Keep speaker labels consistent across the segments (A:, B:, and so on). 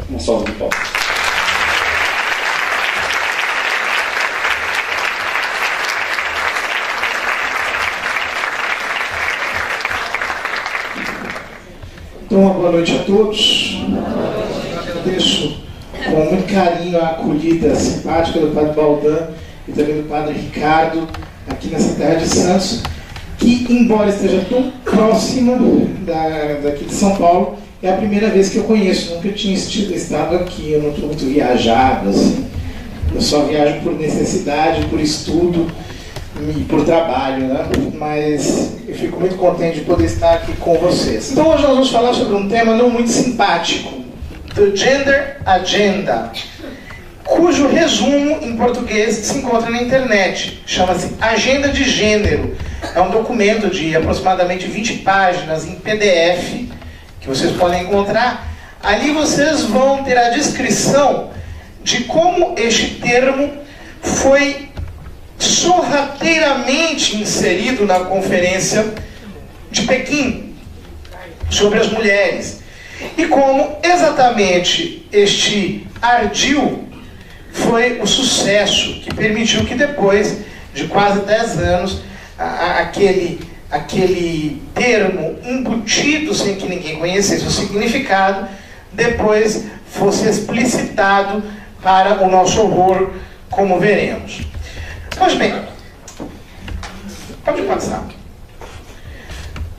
A: Uma salva de palmas.
B: Então, uma boa noite a todos. Agradeço com muito carinho a acolhida simpática do Padre Baldan e também do Padre Ricardo aqui nessa terra de Santos, que, embora esteja tão próxima daqui de São Paulo, é a primeira vez que eu conheço. Nunca tinha estado aqui, eu não estou muito viajado, assim. Eu só viajo por necessidade, por estudo e por trabalho, né? Mas eu fico muito contente de poder estar aqui com vocês. Então hoje nós vamos falar sobre um tema não muito simpático, The Gender Agenda, cujo resumo em português se encontra na internet. Chama-se Agenda de Gênero. É um documento de aproximadamente 20 páginas em PDF, que vocês podem encontrar. Ali vocês vão ter a descrição de como este termo foi sorrateiramente inserido na Conferência de Pequim sobre as mulheres, e como exatamente este ardil foi o sucesso que permitiu que depois de quase 10 anos aquele termo embutido sem que ninguém conhecesse o significado depois fosse explicitado para o nosso horror, como veremos. Pois bem, pode passar.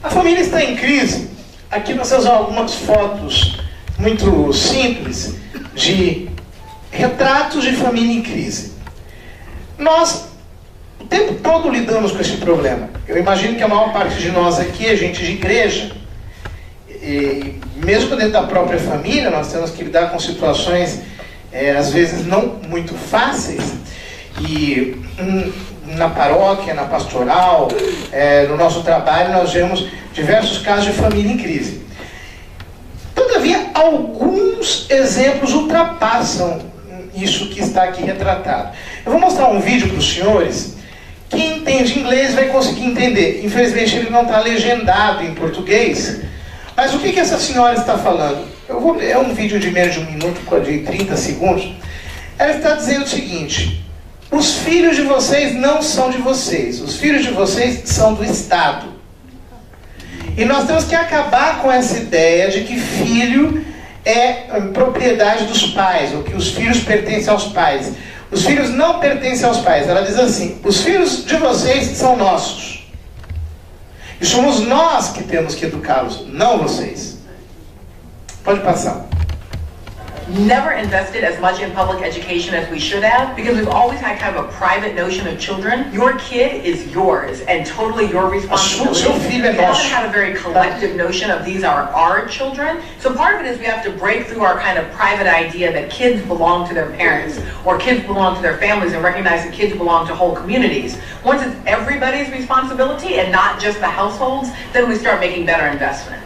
B: A família está em crise. Aqui nós temos algumas fotos muito simples de retratos de família em crise. Nós o tempo todo lidamos com esse problema. Eu imagino que a maior parte de nós aqui é gente de igreja. E mesmo dentro da própria família, nós temos que lidar com situações, às vezes, não muito fáceis. E na paróquia, na pastoral, no nosso trabalho, nós vemos diversos casos de família em crise. Todavia, alguns exemplos ultrapassam isso que está aqui retratado. Eu vou mostrar um vídeo para os senhores. Quem entende inglês vai conseguir entender. Infelizmente, ele não está legendado em português. Mas o que essa senhora está falando? É um vídeo de menos de 1 minuto, de 30 segundos. Ela está dizendo o seguinte: os filhos de vocês não são de vocês. Os filhos de vocês são do Estado. E nós temos que acabar com essa ideia de que filho é propriedade dos pais, ou que os filhos pertencem aos pais. Os filhos não pertencem aos pais. Ela diz assim: os filhos de vocês são nossos. E somos nós que temos que educá-los, não vocês. Pode passar.
C: Never invested as much in public education as we should have, because we've always had kind of a private notion of children. Your kid is yours and totally your responsibility. We haven't had a very collective notion of these are our children. So part of it is we have to break through our kind of private idea that kids belong to their parents or kids belong to their families, and recognize that kids belong to whole communities. Once it's everybody's responsibility and not just the households, then we start making better investments.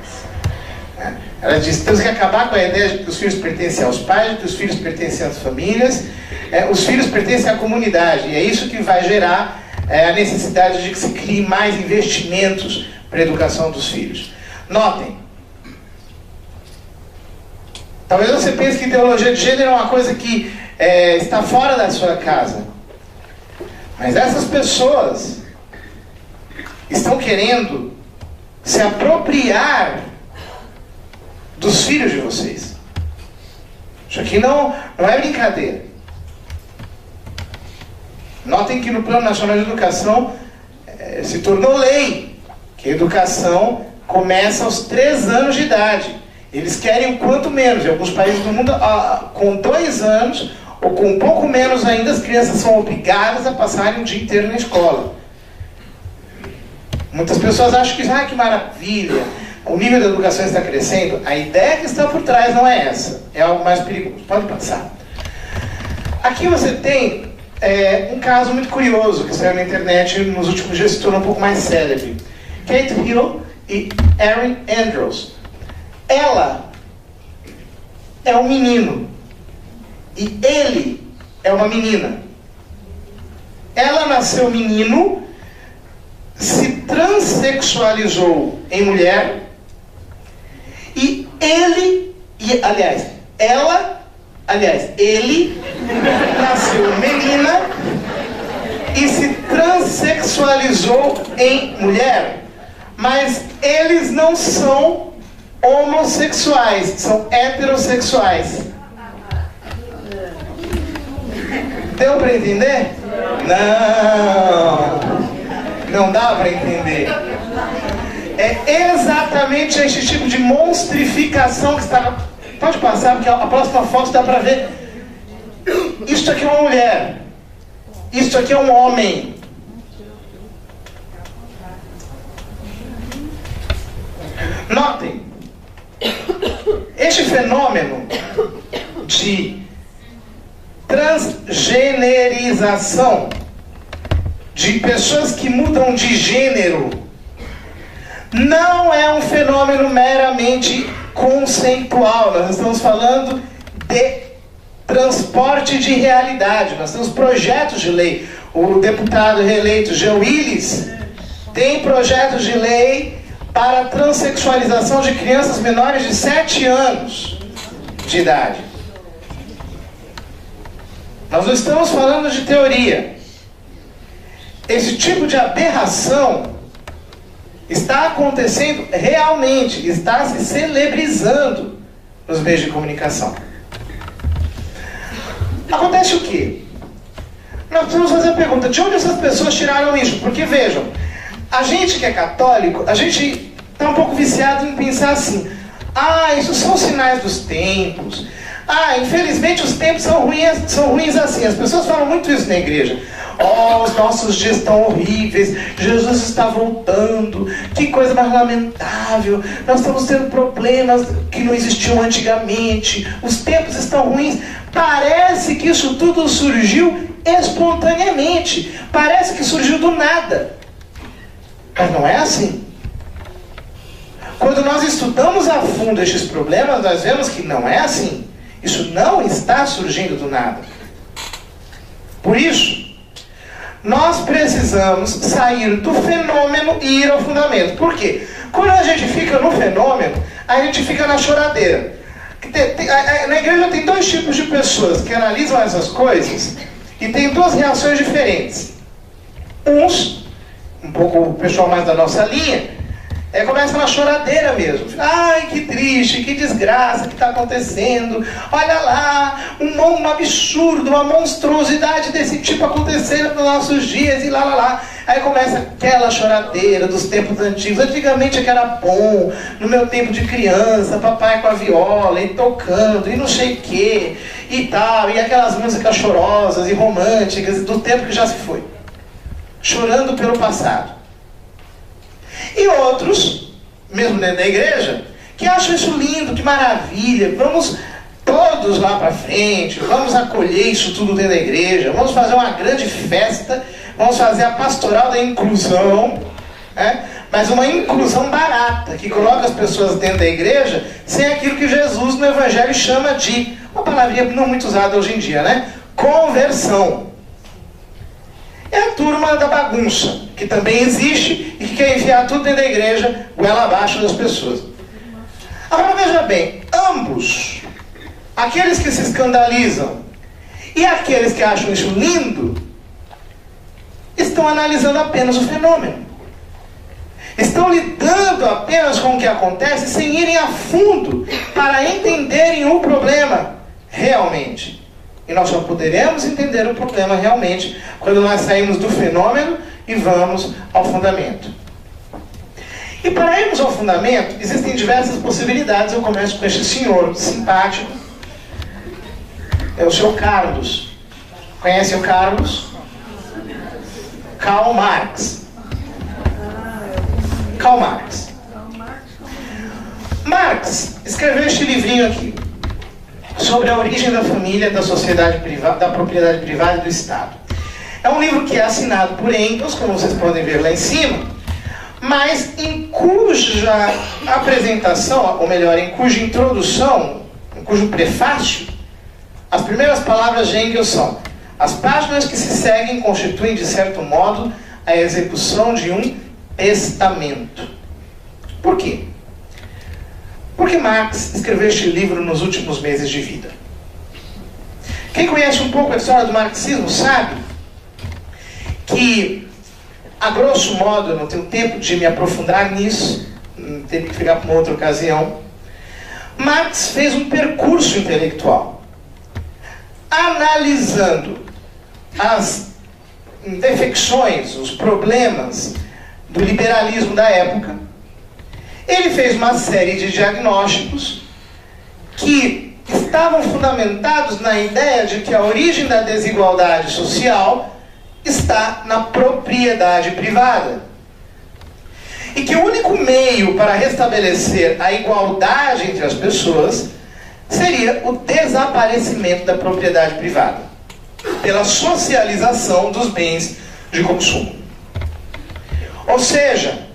B: Ela diz: temos que acabar com a ideia de que os filhos pertencem aos pais, de que os filhos pertencem às famílias, os filhos pertencem à comunidade, e é isso que vai gerar a necessidade de que se crie mais investimentos para a educação dos filhos. Notem, talvez você pense que ideologia de gênero é uma coisa que está fora da sua casa, mas essas pessoas estão querendo se apropriar dos filhos de vocês. Isso aqui não é brincadeira. Notem que no Plano Nacional de Educação se tornou lei que a educação começa aos 3 anos de idade. Eles querem o quanto menos. Em alguns países do mundo, com 2 anos ou com um pouco menos ainda, as crianças são obrigadas a passarem o dia inteiro na escola. Muitas pessoas acham que maravilha, o nível da educação está crescendo. A ideia que está por trás não é essa, é algo mais perigoso. Pode passar. Aqui você tem um caso muito curioso que saiu na internet nos últimos dias, se tornou um pouco mais célebre. Kate Hill e Erin Andrews. Ela é um menino e ele é uma menina. Ela nasceu menino, se transexualizou em mulher, e ele nasceu menina e se transexualizou em mulher. Mas eles não são homossexuais, são heterossexuais. Deu para entender? Não dá para entender. É exatamente esse tipo de monstrificação que está... Pode passar, porque a próxima foto dá para ver. Isto aqui é uma mulher. Isto aqui é um homem. Notem, este fenômeno de transgenerização, de pessoas que mudam de gênero, não é um fenômeno meramente conceitual. Nós estamos falando de transporte de realidade. Nós temos projetos de lei. O deputado reeleito Jean Willis tem projetos de lei para a transexualização de crianças menores de 7 anos de idade. Nós não estamos falando de teoria. Esse tipo de aberração está acontecendo realmente, está se celebrizando nos meios de comunicação. Acontece o quê? Nós precisamos fazer a pergunta, de onde essas pessoas tiraram isso? Porque vejam, a gente que é católico, a gente está um pouco viciado em pensar assim: isso são sinais dos tempos. Infelizmente os tempos são ruins assim. As pessoas falam muito isso na igreja. Os nossos dias estão horríveis, Jesus está voltando, que coisa mais lamentável, nós estamos tendo problemas que não existiam antigamente, os tempos estão ruins. Parece que isso tudo surgiu espontaneamente, parece que surgiu do nada. Mas não é assim. Quando nós estudamos a fundo estes problemas, nós vemos que não é assim. Isso não está surgindo do nada. Por isso, nós precisamos sair do fenômeno e ir ao fundamento. Por quê? Quando a gente fica no fenômeno, a gente fica na choradeira. Na igreja tem 2 tipos de pessoas que analisam essas coisas e tem 2 reações diferentes. Uns, um pouco o pessoal mais da nossa linha, começa na choradeira mesmo. Que triste, que desgraça que está acontecendo. Olha lá, um absurdo, uma monstruosidade desse tipo acontecendo nos nossos dias e lá. Aí começa aquela choradeira dos tempos antigos. Antigamente é que era bom, no meu tempo de criança, papai com a viola e tocando e não sei o que e tal. E aquelas músicas chorosas e românticas do tempo que já se foi. Chorando pelo passado. E outros, mesmo dentro da igreja, que acham isso lindo, que maravilha, vamos todos lá para frente, vamos acolher isso tudo dentro da igreja, vamos fazer uma grande festa, vamos fazer a pastoral da inclusão, mas uma inclusão barata, que coloca as pessoas dentro da igreja sem aquilo que Jesus no Evangelho chama de, uma palavrinha não muito usada hoje em dia, conversão. É a turma da bagunça, que também existe e que quer enfiar tudo dentro da igreja, goela abaixo das pessoas. Agora veja bem, ambos, aqueles que se escandalizam e aqueles que acham isso lindo, estão analisando apenas o fenômeno. Estão lidando apenas com o que acontece sem irem a fundo para entenderem o problema realmente. E nós só poderemos entender o problema realmente quando nós saímos do fenômeno e vamos ao fundamento. E para irmos ao fundamento, existem diversas possibilidades. Eu começo com este senhor simpático. É o seu Carlos. Conhece o Carlos? Karl Marx. Karl Marx. Marx escreveu este livrinho aqui, sobre a origem da família, da sociedade privada, da propriedade privada e do Estado. É um livro que é assinado por Engels, como vocês podem ver lá em cima, mas em cuja apresentação, ou melhor, em cuja introdução, em cujo prefácio, as primeiras palavras de Engels são: as páginas que se seguem constituem, de certo modo, a execução de um testamento. Por quê? Porque Marx escreveu este livro nos últimos meses de vida. Quem conhece um pouco a história do marxismo sabe que, a grosso modo, eu não tenho tempo de me aprofundar nisso, tenho que ficar para uma outra ocasião, Marx fez um percurso intelectual, analisando as defecções, os problemas do liberalismo da época. Ele fez uma série de diagnósticos que estavam fundamentados na ideia de que a origem da desigualdade social está na propriedade privada. E que o único meio para restabelecer a igualdade entre as pessoas seria o desaparecimento da propriedade privada, pela socialização dos bens de consumo. Ou seja,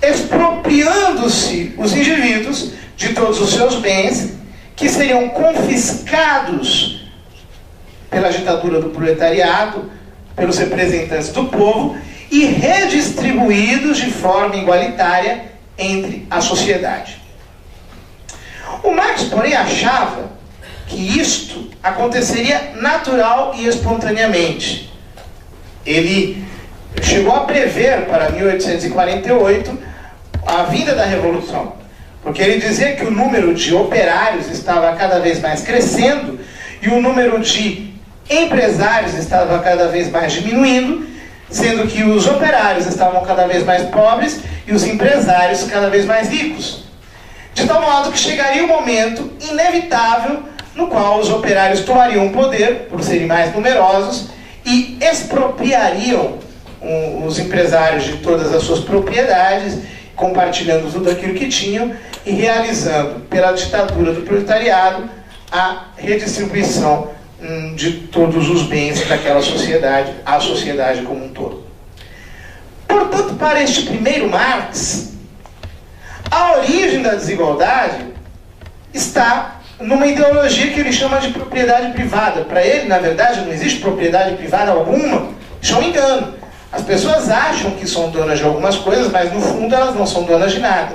B: expropriando-se os indivíduos de todos os seus bens, que seriam confiscados pela ditadura do proletariado, pelos representantes do povo, e redistribuídos de forma igualitária entre a sociedade. O Marx, porém, achava que isto aconteceria natural e espontaneamente. Ele chegou a prever para 1848 a vinda da Revolução, porque ele dizia que o número de operários estava cada vez mais crescendo e o número de empresários estava cada vez mais diminuindo, sendo que os operários estavam cada vez mais pobres e os empresários cada vez mais ricos. De tal modo que chegaria um momento inevitável no qual os operários tomariam o poder, por serem mais numerosos, e expropriariam os empresários de todas as suas propriedades, compartilhando tudo aquilo que tinham e realizando, pela ditadura do proletariado, a redistribuição de todos os bens daquela sociedade, a sociedade como um todo. Portanto, para este primeiro Marx, a origem da desigualdade está numa ideologia que ele chama de propriedade privada. Para ele, na verdade, não existe propriedade privada alguma. Isso é um engano. As pessoas acham que são donas de algumas coisas, mas no fundo elas não são donas de nada.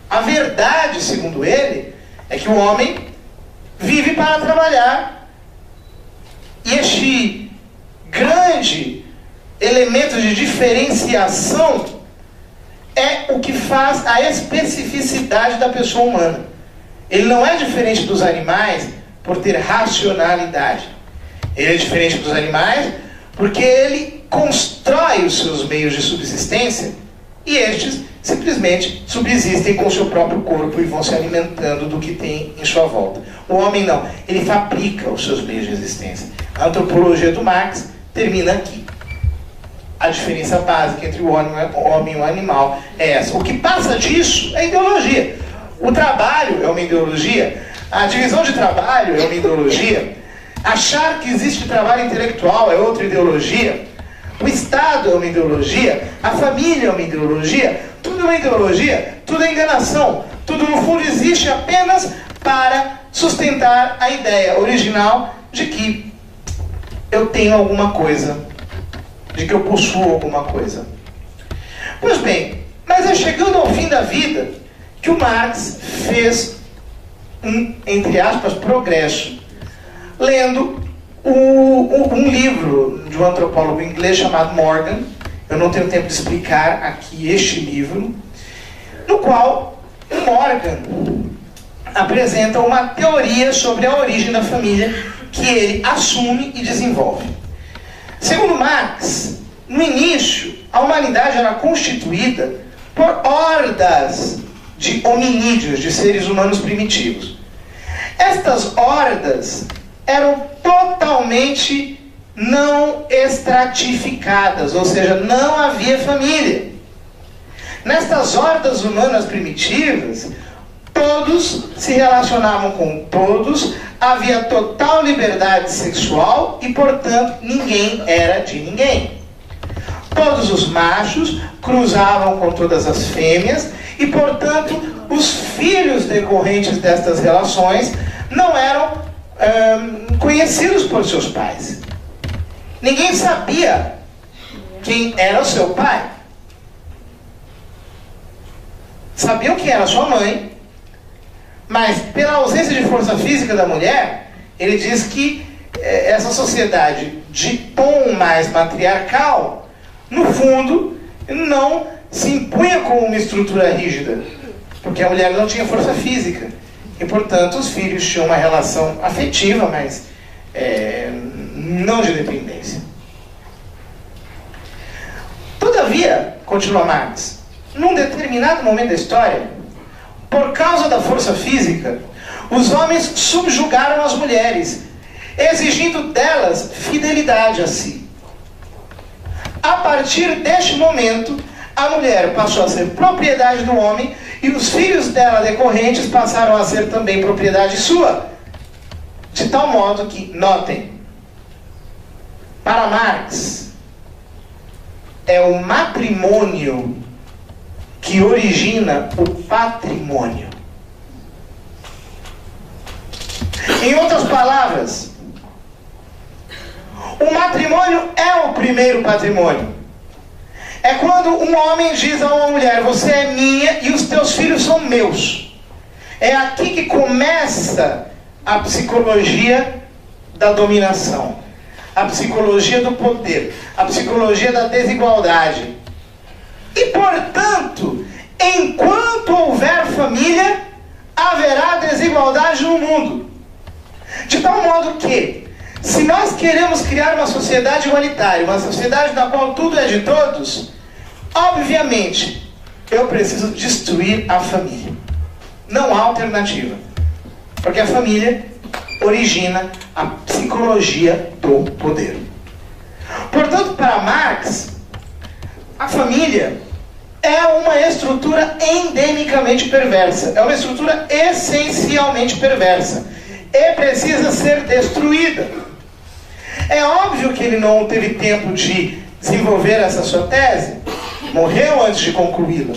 B: A verdade, segundo ele, é que o homem vive para trabalhar. E este grande elemento de diferenciação é o que faz a especificidade da pessoa humana. Ele não é diferente dos animais por ter racionalidade. Ele é diferente dos animais porque ele constrói os seus meios de subsistência e estes simplesmente subsistem com o seu próprio corpo e vão se alimentando do que tem em sua volta. O homem não, ele fabrica os seus meios de existência. A antropologia do Marx termina aqui. A diferença básica entre o homem e o animal é essa. O que passa disso é ideologia. O trabalho é uma ideologia, a divisão de trabalho é uma ideologia, achar que existe trabalho intelectual é outra ideologia, o Estado é uma ideologia, a família é uma ideologia, tudo é uma ideologia, tudo é enganação, tudo no fundo existe apenas para sustentar a ideia original de que eu tenho alguma coisa, de que eu possuo alguma coisa. Pois bem, mas é chegando ao fim da vida que o Marx fez um, entre aspas, progresso, lendo um livro de um antropólogo inglês chamado Morgan. Eu não tenho tempo de explicar aqui este livro, no qual o Morgan apresenta uma teoria sobre a origem da família que ele assume e desenvolve. Segundo Marx, no início, a humanidade era constituída por hordas de hominídeos, de seres humanos primitivos. Estas hordas eram totalmente não estratificadas, ou seja, não havia família. Nestas hordas humanas primitivas, todos se relacionavam com todos, havia total liberdade sexual e, portanto, ninguém era de ninguém. Todos os machos cruzavam com todas as fêmeas e, portanto, os filhos decorrentes destas relações não eram conhecidos por seus pais. Ninguém sabia quem era o seu pai. Sabiam quem era sua mãe Mas pela ausência de força física da mulher, ele diz que essa sociedade de tom mais matriarcal, no fundo, não se impunha como uma estrutura rígida, porque a mulher não tinha força física. E, portanto, os filhos tinham uma relação afetiva, mas não de dependência. Todavia, continua Marx, num determinado momento da história, por causa da força física, os homens subjugaram as mulheres, exigindo delas fidelidade a si. A partir deste momento, a mulher passou a ser propriedade do homem e os filhos dela decorrentes passaram a ser também propriedade sua. De tal modo que, notem, para Marx, é o matrimônio que origina o patrimônio. Em outras palavras, o matrimônio é o primeiro patrimônio. É quando um homem diz a uma mulher, você é minha e os teus filhos são meus. É aqui que começa a psicologia da dominação, a psicologia do poder, a psicologia da desigualdade. E, portanto, enquanto houver família, haverá desigualdade no mundo. De tal modo que, se nós queremos criar uma sociedade igualitária, uma sociedade na qual tudo é de todos, obviamente, eu preciso destruir a família. Não há alternativa. Porque a família origina a psicologia do poder. Portanto, para Marx, a família é uma estrutura endemicamente perversa. É uma estrutura essencialmente perversa. E precisa ser destruída. É óbvio que ele não teve tempo de desenvolver essa sua tese. Morreu antes de concluí-la.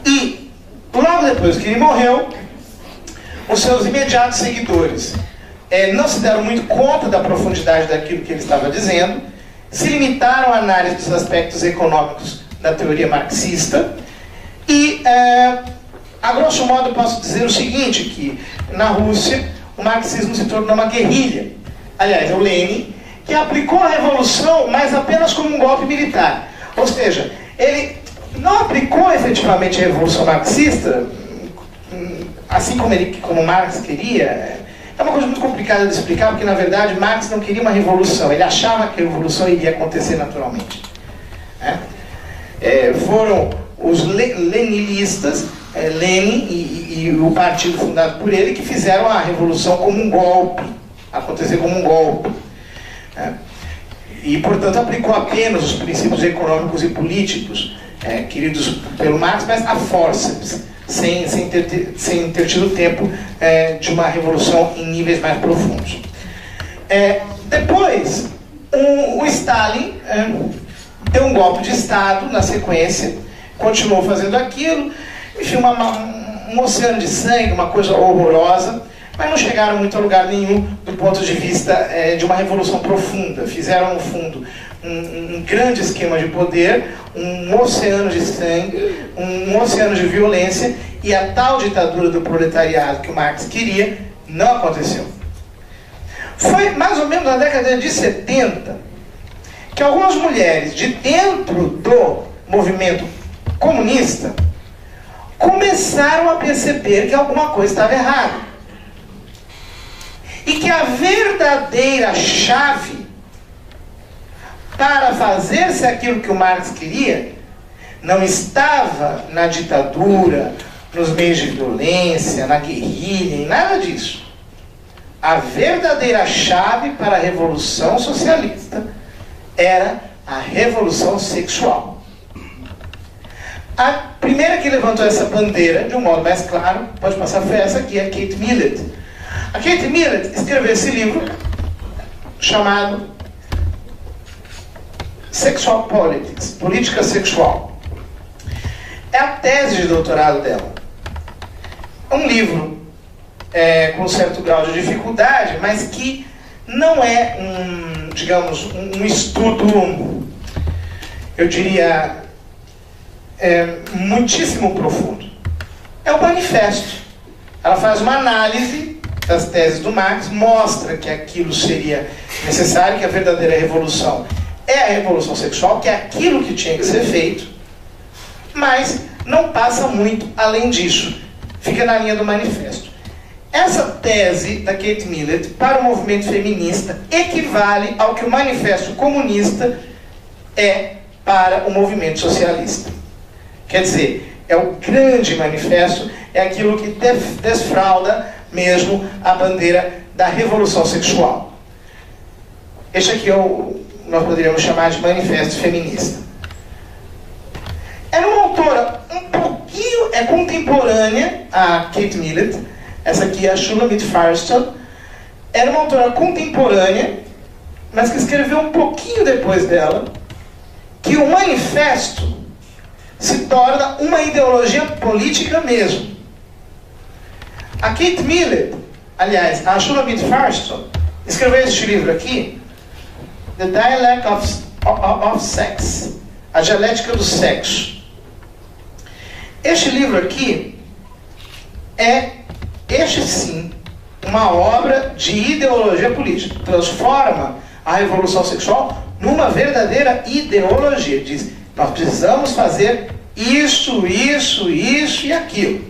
B: E, logo depois que ele morreu, os seus imediatos seguidores não se deram muito conta da profundidade daquilo que ele estava dizendo, se limitaram à análise dos aspectos econômicos da teoria marxista e, a grosso modo, posso dizer o seguinte, que na Rússia o marxismo se tornou uma guerrilha. Aliás, é o Lenin que aplicou a revolução, mas apenas como um golpe militar. Ou seja, ele não aplicou efetivamente a revolução marxista, assim como Marx queria. É uma coisa muito complicada de explicar, porque na verdade Marx não queria uma revolução, ele achava que a revolução iria acontecer naturalmente. Foram os leninistas, Lenin e o partido fundado por ele, que fizeram a revolução como um golpe, acontecer como um golpe. E, portanto, aplicou apenas os princípios econômicos e políticos queridos pelo Marx, mas a forceps, sem ter tido tempo de uma revolução em níveis mais profundos. Depois, o Stalin deu um golpe de Estado na sequência, continuou fazendo aquilo, enfim, um oceano de sangue, uma coisa horrorosa, mas não chegaram muito a lugar nenhum do ponto de vista de uma revolução profunda. Fizeram, no fundo, um grande esquema de poder, um oceano de sangue, um oceano de violência, e a tal ditadura do proletariado que o Marx queria não aconteceu. Foi mais ou menos na década de 70 que algumas mulheres de dentro do movimento comunista começaram a perceber que alguma coisa estava errada. E que a verdadeira chave para fazer-se aquilo que o Marx queria não estava na ditadura, nos meios de violência, na guerrilha, em nada disso. A verdadeira chave para a revolução socialista era a revolução sexual. A primeira que levantou essa bandeira, de um modo mais claro, pode passar, foi essa aqui, a Kate Millett. A Kate Millett escreveu esse livro chamado Sexual Politics, Política Sexual. É a tese de doutorado dela. É um livro com um certo grau de dificuldade, mas que não é um estudo, eu diria, muitíssimo profundo. É um manifesto. Ela faz uma análise das teses do Marx, mostra que aquilo seria necessário, que a verdadeira revolução é a revolução sexual, que é aquilo que tinha que ser feito, mas não passa muito além disso. Fica na linha do manifesto. Essa tese da Kate Millett para o movimento feminista equivale ao que o manifesto comunista é para o movimento socialista. Quer dizer, é o grande manifesto, é aquilo que desfralda mesmo a bandeira da revolução sexual. Este aqui nós poderíamos chamar de manifesto feminista. Era uma autora um pouquinho, é contemporânea a Kate Millett. Essa aqui é a Shulamit Firestone. Era uma autora contemporânea, mas que escreveu um pouquinho depois dela, que o manifesto se torna uma ideologia política mesmo. A Kate Millett, aliás, a Shulamit Firestone, escreveu este livro aqui, The Dialect of Sex, a dialética do sexo. Este livro aqui este sim, uma obra de ideologia política. Transforma a revolução sexual numa verdadeira ideologia. Diz, nós precisamos fazer isso, isso, isso e aquilo.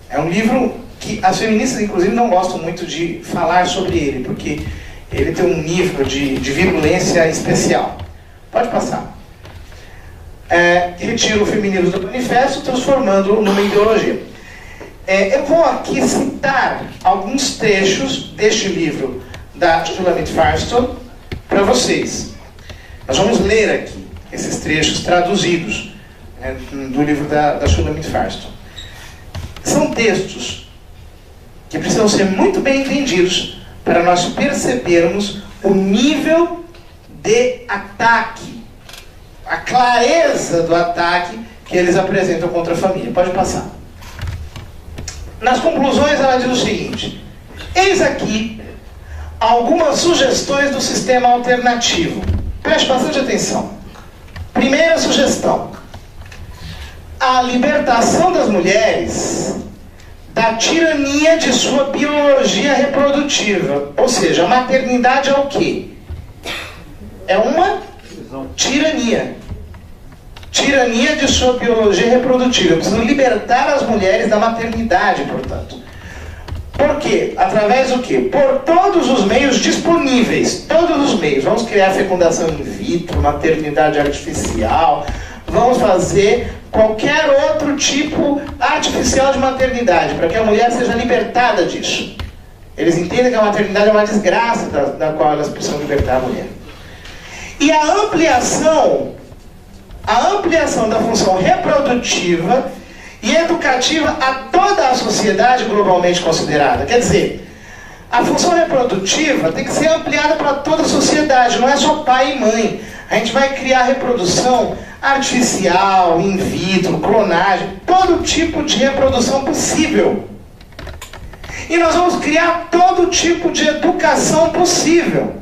B: É um livro que as feministas, inclusive, não gostam muito de falar sobre ele, porque ele tem um nível de virulência especial. Pode passar. Retira o feminismo do manifesto, transformando-o numa ideologia. Eu vou aqui citar alguns trechos deste livro da Shulamit Firestone para vocês. Nós vamos ler aqui esses trechos traduzidos do livro da Shulamit Firestone. São textos que precisam ser muito bem entendidos para nós percebermos o nível de ataque, a clareza do ataque que eles apresentam contra a família. Pode passar. Nas conclusões ela diz o seguinte: eis aqui algumas sugestões do sistema alternativo. Preste bastante atenção. Primeira sugestão: a libertação das mulheres da tirania de sua biologia reprodutiva. Ou seja, a maternidade é o quê? É uma tirania. Tirania de sua biologia reprodutiva. Precisam libertar as mulheres da maternidade, portanto. Por quê? Através do quê? Por todos os meios disponíveis. Todos os meios. Vamos criar fecundação in vitro, maternidade artificial. Vamos fazer qualquer outro tipo artificial de maternidade, para que a mulher seja libertada disso. Eles entendem que a maternidade é uma desgraça da qual elas precisam libertar a mulher. E a ampliação da função reprodutiva e educativa a toda a sociedade globalmente considerada. Quer dizer, a função reprodutiva tem que ser ampliada para toda a sociedade, não é só pai e mãe. A gente vai criar reprodução artificial, in vitro, clonagem, todo tipo de reprodução possível. E nós vamos criar todo tipo de educação possível.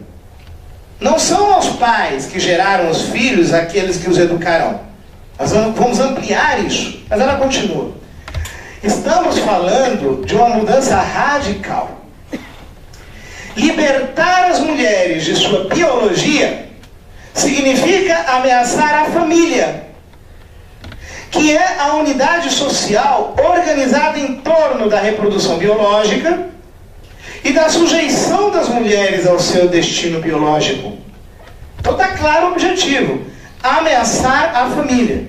B: Não são os pais que geraram os filhos aqueles que os educarão. Nós vamos ampliar isso. Mas ela continua. Estamos falando de uma mudança radical. Libertar as mulheres de sua biologia significa ameaçar a família, que é a unidade social organizada em torno da reprodução biológica e da sujeição das mulheres ao seu destino biológico. Então está claro o objetivo: ameaçar a família.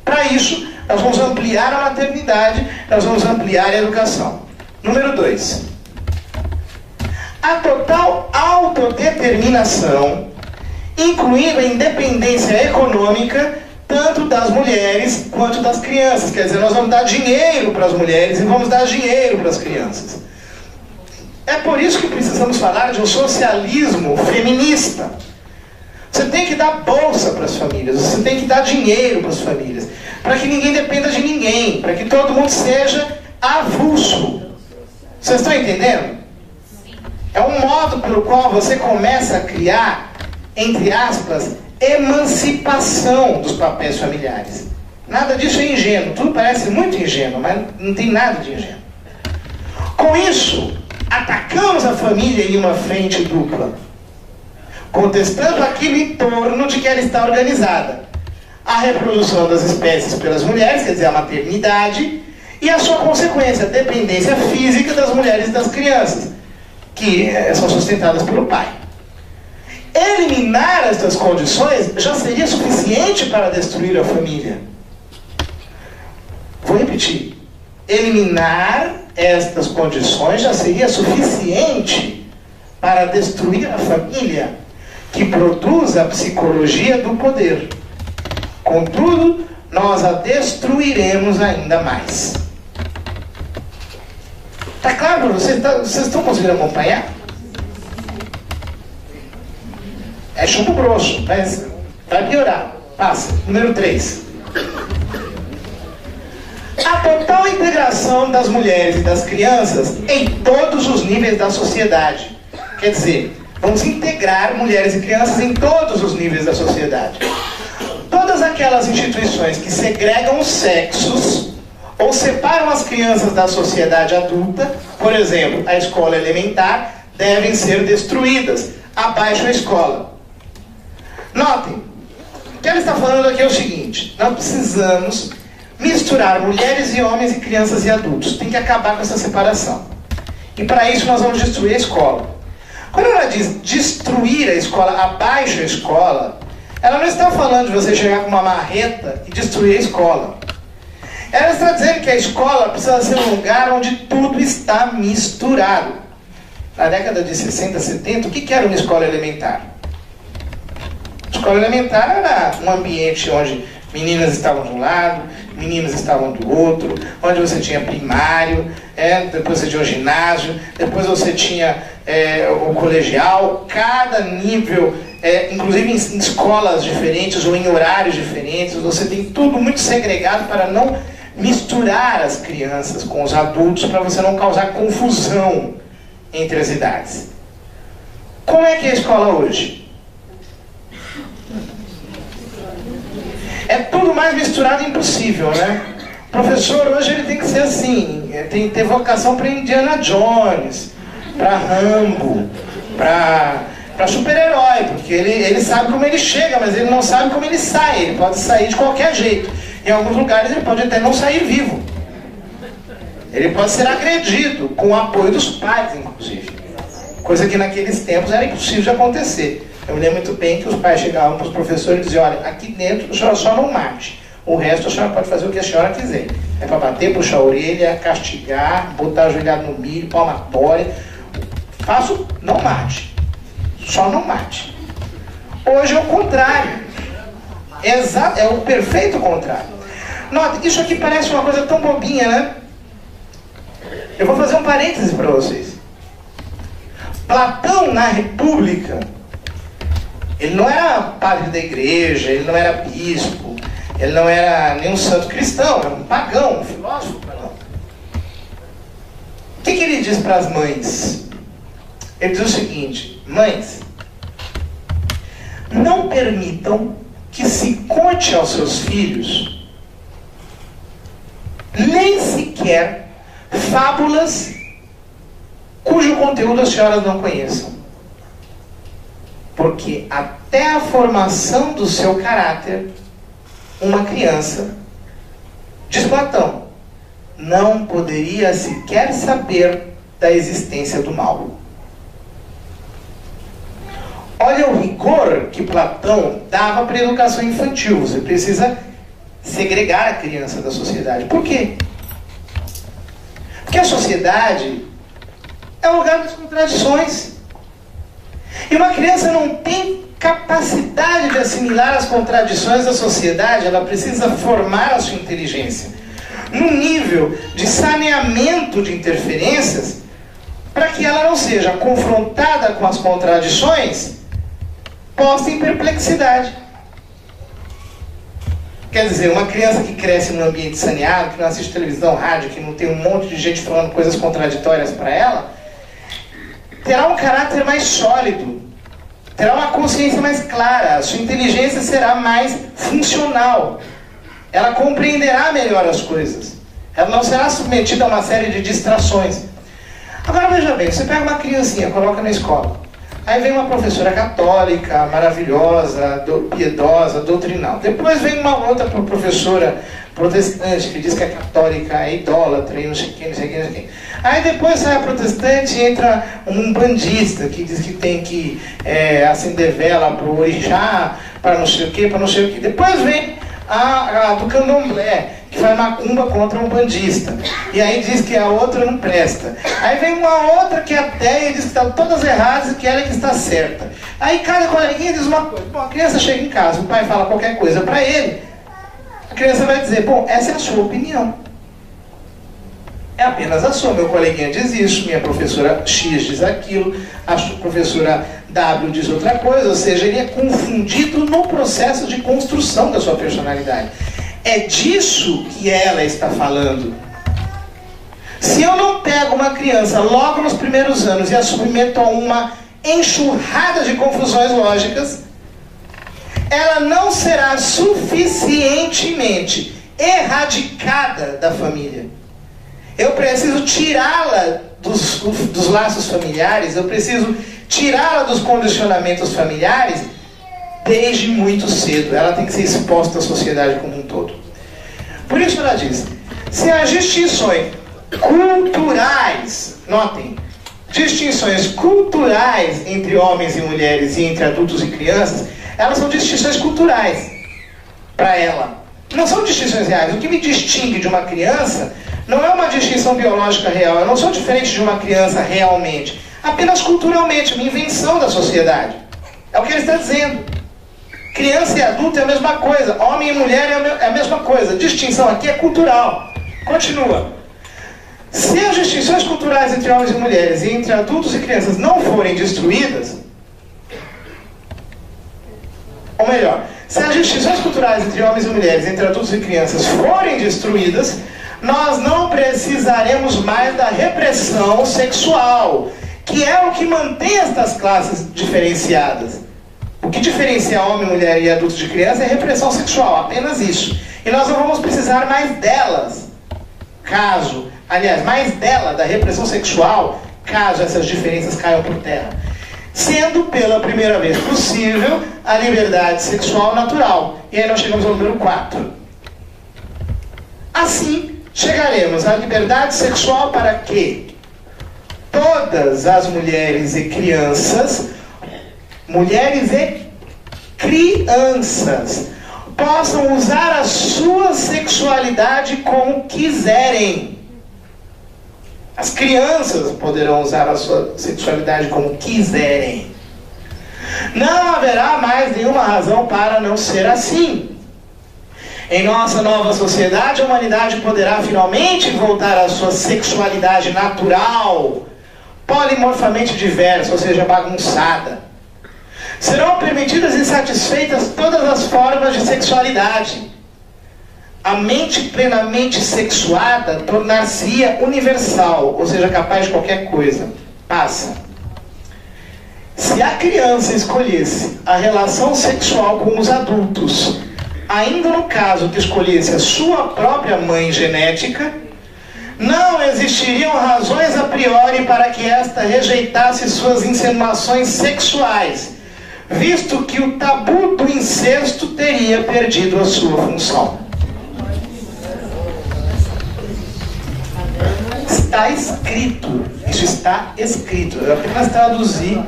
B: Para isso, nós vamos ampliar a maternidade, nós vamos ampliar a educação. Número 2. A total autodeterminação, incluindo a independência econômica, tanto das mulheres quanto das crianças. Quer dizer, nós vamos dar dinheiro para as mulheres e vamos dar dinheiro para as crianças. É por isso que precisamos falar de um socialismo feminista. Você tem que dar bolsa para as famílias, você tem que dar dinheiro para as famílias, para que ninguém dependa de ninguém, para que todo mundo seja avulso. Vocês estão entendendo? É um modo pelo qual você começa a criar, entre aspas, emancipação dos papéis familiares. Nada disso é ingênuo. Tudo parece muito ingênuo, mas não tem nada de ingênuo. Com isso, atacamos a família em uma frente dupla, contestando aquilo em torno de que ela está organizada. A reprodução das espécies pelas mulheres, quer dizer, a maternidade, e a sua consequência, a dependência física das mulheres e das crianças, que são sustentadas pelo pai. Eliminar estas condições já seria suficiente para destruir a família. Vou repetir. Eliminar estas condições já seria suficiente para destruir a família, que produz a psicologia do poder. Contudo, nós a destruiremos ainda mais. Tá claro para vocês? Vocês estão conseguindo acompanhar? É chumbo grosso, mas vai piorar. Passa. Número 3. A total integração das mulheres e das crianças em todos os níveis da sociedade. Quer dizer, vamos integrar mulheres e crianças em todos os níveis da sociedade. Todas aquelas instituições que segregam os sexos ou separam as crianças da sociedade adulta, por exemplo, a escola elementar, devem ser destruídas. Abaixo a escola. Notem, o que ela está falando aqui é o seguinte: nós precisamos misturar mulheres e homens e crianças e adultos. Tem que acabar com essa separação. E para isso nós vamos destruir a escola. Quando ela diz destruir a escola, abaixo a escola, ela não está falando de você chegar com uma marreta e destruir a escola. Ela está dizendo que a escola precisa ser um lugar onde tudo está misturado. Na década de 60, 70, o que era uma escola elementar? A escola elementar era um ambiente onde meninas estavam de um lado, meninos estavam do outro, onde você tinha primário, depois você tinha o ginásio, depois você tinha o colegial, cada nível, inclusive em escolas diferentes ou em horários diferentes, você tem tudo muito segregado para não misturar as crianças com os adultos, para você não causar confusão entre as idades. Como é que é a escola hoje? É tudo mais misturado e impossível, né? O professor hoje ele tem que ser assim, tem que ter vocação para Indiana Jones, para Rambo, para super-herói, porque ele sabe como ele chega, mas ele não sabe como ele sai. Ele pode sair de qualquer jeito. Em alguns lugares ele pode até não sair vivo. Ele pode ser agredido, com o apoio dos pais, inclusive. Coisa que naqueles tempos era impossível de acontecer. Eu me lembro muito bem que os pais chegavam para os professores e diziam: olha, aqui dentro a senhora só não mate. O resto a senhora pode fazer o que a senhora quiser. É para bater, puxar a orelha, castigar, botar ajoelhado no milho, palmatória. Faço, não mate. Só não mate. Hoje é o contrário. É o perfeito contrário. Nota, isso aqui parece uma coisa tão bobinha, né? Eu vou fazer um parêntese para vocês. Platão, na República, ele não era padre da igreja, ele não era bispo, ele não era nenhum santo cristão, era um pagão, um filósofo pagão. O que ele diz para as mães? Ele diz o seguinte: mães, não permitam que se conte aos seus filhos nem sequer fábulas cujo conteúdo as senhoras não conheçam. Porque até a formação do seu caráter, uma criança, diz Platão, não poderia sequer saber da existência do mal. Olha o rigor que Platão dava para a educação infantil. Você precisa segregar a criança da sociedade. Por quê? Porque a sociedade é um lugar das contradições. E uma criança não tem capacidade de assimilar as contradições da sociedade. Ela precisa formar a sua inteligência num nível de saneamento de interferências, para que ela não seja confrontada com as contradições, posta em perplexidade. Quer dizer, uma criança que cresce num ambiente saneado, que não assiste televisão, rádio, que não tem um monte de gente falando coisas contraditórias para ela, terá um caráter mais sólido, terá uma consciência mais clara, a sua inteligência será mais funcional, ela compreenderá melhor as coisas, ela não será submetida a uma série de distrações. veja bem, você pega uma criancinha, coloca na escola. Aí vem uma professora católica, maravilhosa, piedosa, doutrinal. Depois vem uma outra professora protestante que diz que a católica é idólatra e não sei quem, não sei quem, não sei quem. Aí depois sai a protestante e entra um bandista que diz que tem que acender vela para o orixá, para não sei o que, para não sei o que. Depois vem a do candomblé, que faz macumba contra um bandista. E aí diz que a outra não presta. Aí vem uma outra que é ateia e diz que estão todas erradas e que ela é que está certa. Aí cada coleguinha diz uma coisa. Bom, a criança chega em casa, o pai fala qualquer coisa para ele, a criança vai dizer, bom, essa é a sua opinião. É apenas a sua. Meu coleguinha diz isso, minha professora X diz aquilo, a professora W diz outra coisa, ou seja, ele é confundido no processo de construção da sua personalidade. É disso que ela está falando. Se eu não pego uma criança logo nos primeiros anos e a submeto a uma enxurrada de confusões lógicas, ela não será suficientemente erradicada da família. Eu preciso tirá-la dos laços familiares, eu preciso tirá-la dos condicionamentos familiares desde muito cedo. Ela tem que ser exposta à sociedade como um todo. Por isso ela diz, se as distinções culturais, notem, distinções culturais entre homens e mulheres e entre adultos e crianças, elas são distinções culturais para ela. Não são distinções reais. O que me distingue de uma criança não é uma distinção biológica real. Eu não sou diferente de uma criança realmente. Apenas culturalmente, uma invenção da sociedade. É o que ele está dizendo. Criança e adulto é a mesma coisa. Homem e mulher é a mesma coisa. A distinção aqui é cultural. Continua. Se as distinções culturais entre homens e mulheres e entre adultos e crianças não forem destruídas, ou melhor, se as distinções culturais entre homens e mulheres, entre adultos e crianças forem destruídas, nós não precisaremos mais da repressão sexual, que é o que mantém estas classes diferenciadas. O que diferencia homem, mulher e adulto de criança é repressão sexual, apenas isso. E nós não vamos precisar mais delas, mais dela, da repressão sexual, caso essas diferenças caiam por terra. Sendo pela primeira vez possível a liberdade sexual natural. E aí nós chegamos ao número 4. Assim, chegaremos à liberdade sexual para que todas as mulheres e crianças, possam usar a sua sexualidade como quiserem. As crianças poderão usar a sua sexualidade como quiserem. Não haverá mais nenhuma razão para não ser assim. Em nossa nova sociedade, a humanidade poderá finalmente voltar à sua sexualidade natural, polimorfamente diversa, ou seja, bagunçada. Serão permitidas e satisfeitas todas as formas de sexualidade. A mente plenamente sexuada tornar-se-ia universal, ou seja, capaz de qualquer coisa. Passa. Se a criança escolhesse a relação sexual com os adultos, ainda no caso que escolhesse a sua própria mãe genética, não existiriam razões a priori para que esta rejeitasse suas insinuações sexuais, visto que o tabu do incesto teria perdido a sua função. Está escrito, isso está escrito. Eu apenas traduzi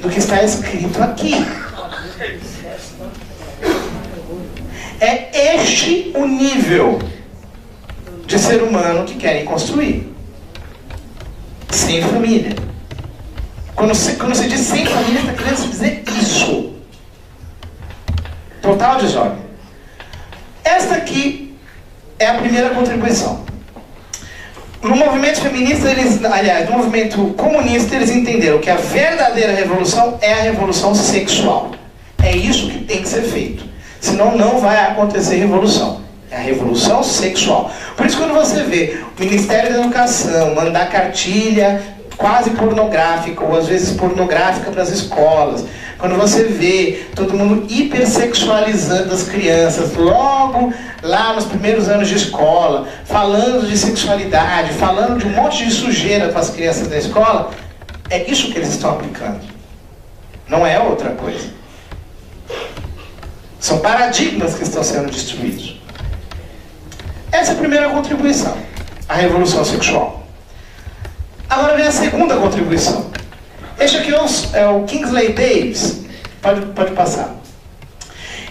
B: do que está escrito aqui. É este o nível de ser humano que querem construir. Sem família. Quando se diz sem família, está querendo dizer isso. Total desordem. Esta aqui é a primeira contribuição. No movimento feminista, no movimento comunista, eles entenderam que a verdadeira revolução é a revolução sexual. É isso que tem que ser feito. Senão não vai acontecer revolução. É a revolução sexual. Por isso, quando você vê o Ministério da Educação mandar cartilha quase pornográfica, ou às vezes pornográfica para as escolas. Quando você vê todo mundo hipersexualizando as crianças, logo lá nos primeiros anos de escola, falando de sexualidade, falando de um monte de sujeira para as crianças da escola, é isso que eles estão aplicando. Não é outra coisa. São paradigmas que estão sendo destruídos. Essa é a primeira contribuição, a revolução sexual. Agora vem a segunda contribuição. Este aqui é o Kingsley Davis. Pode passar.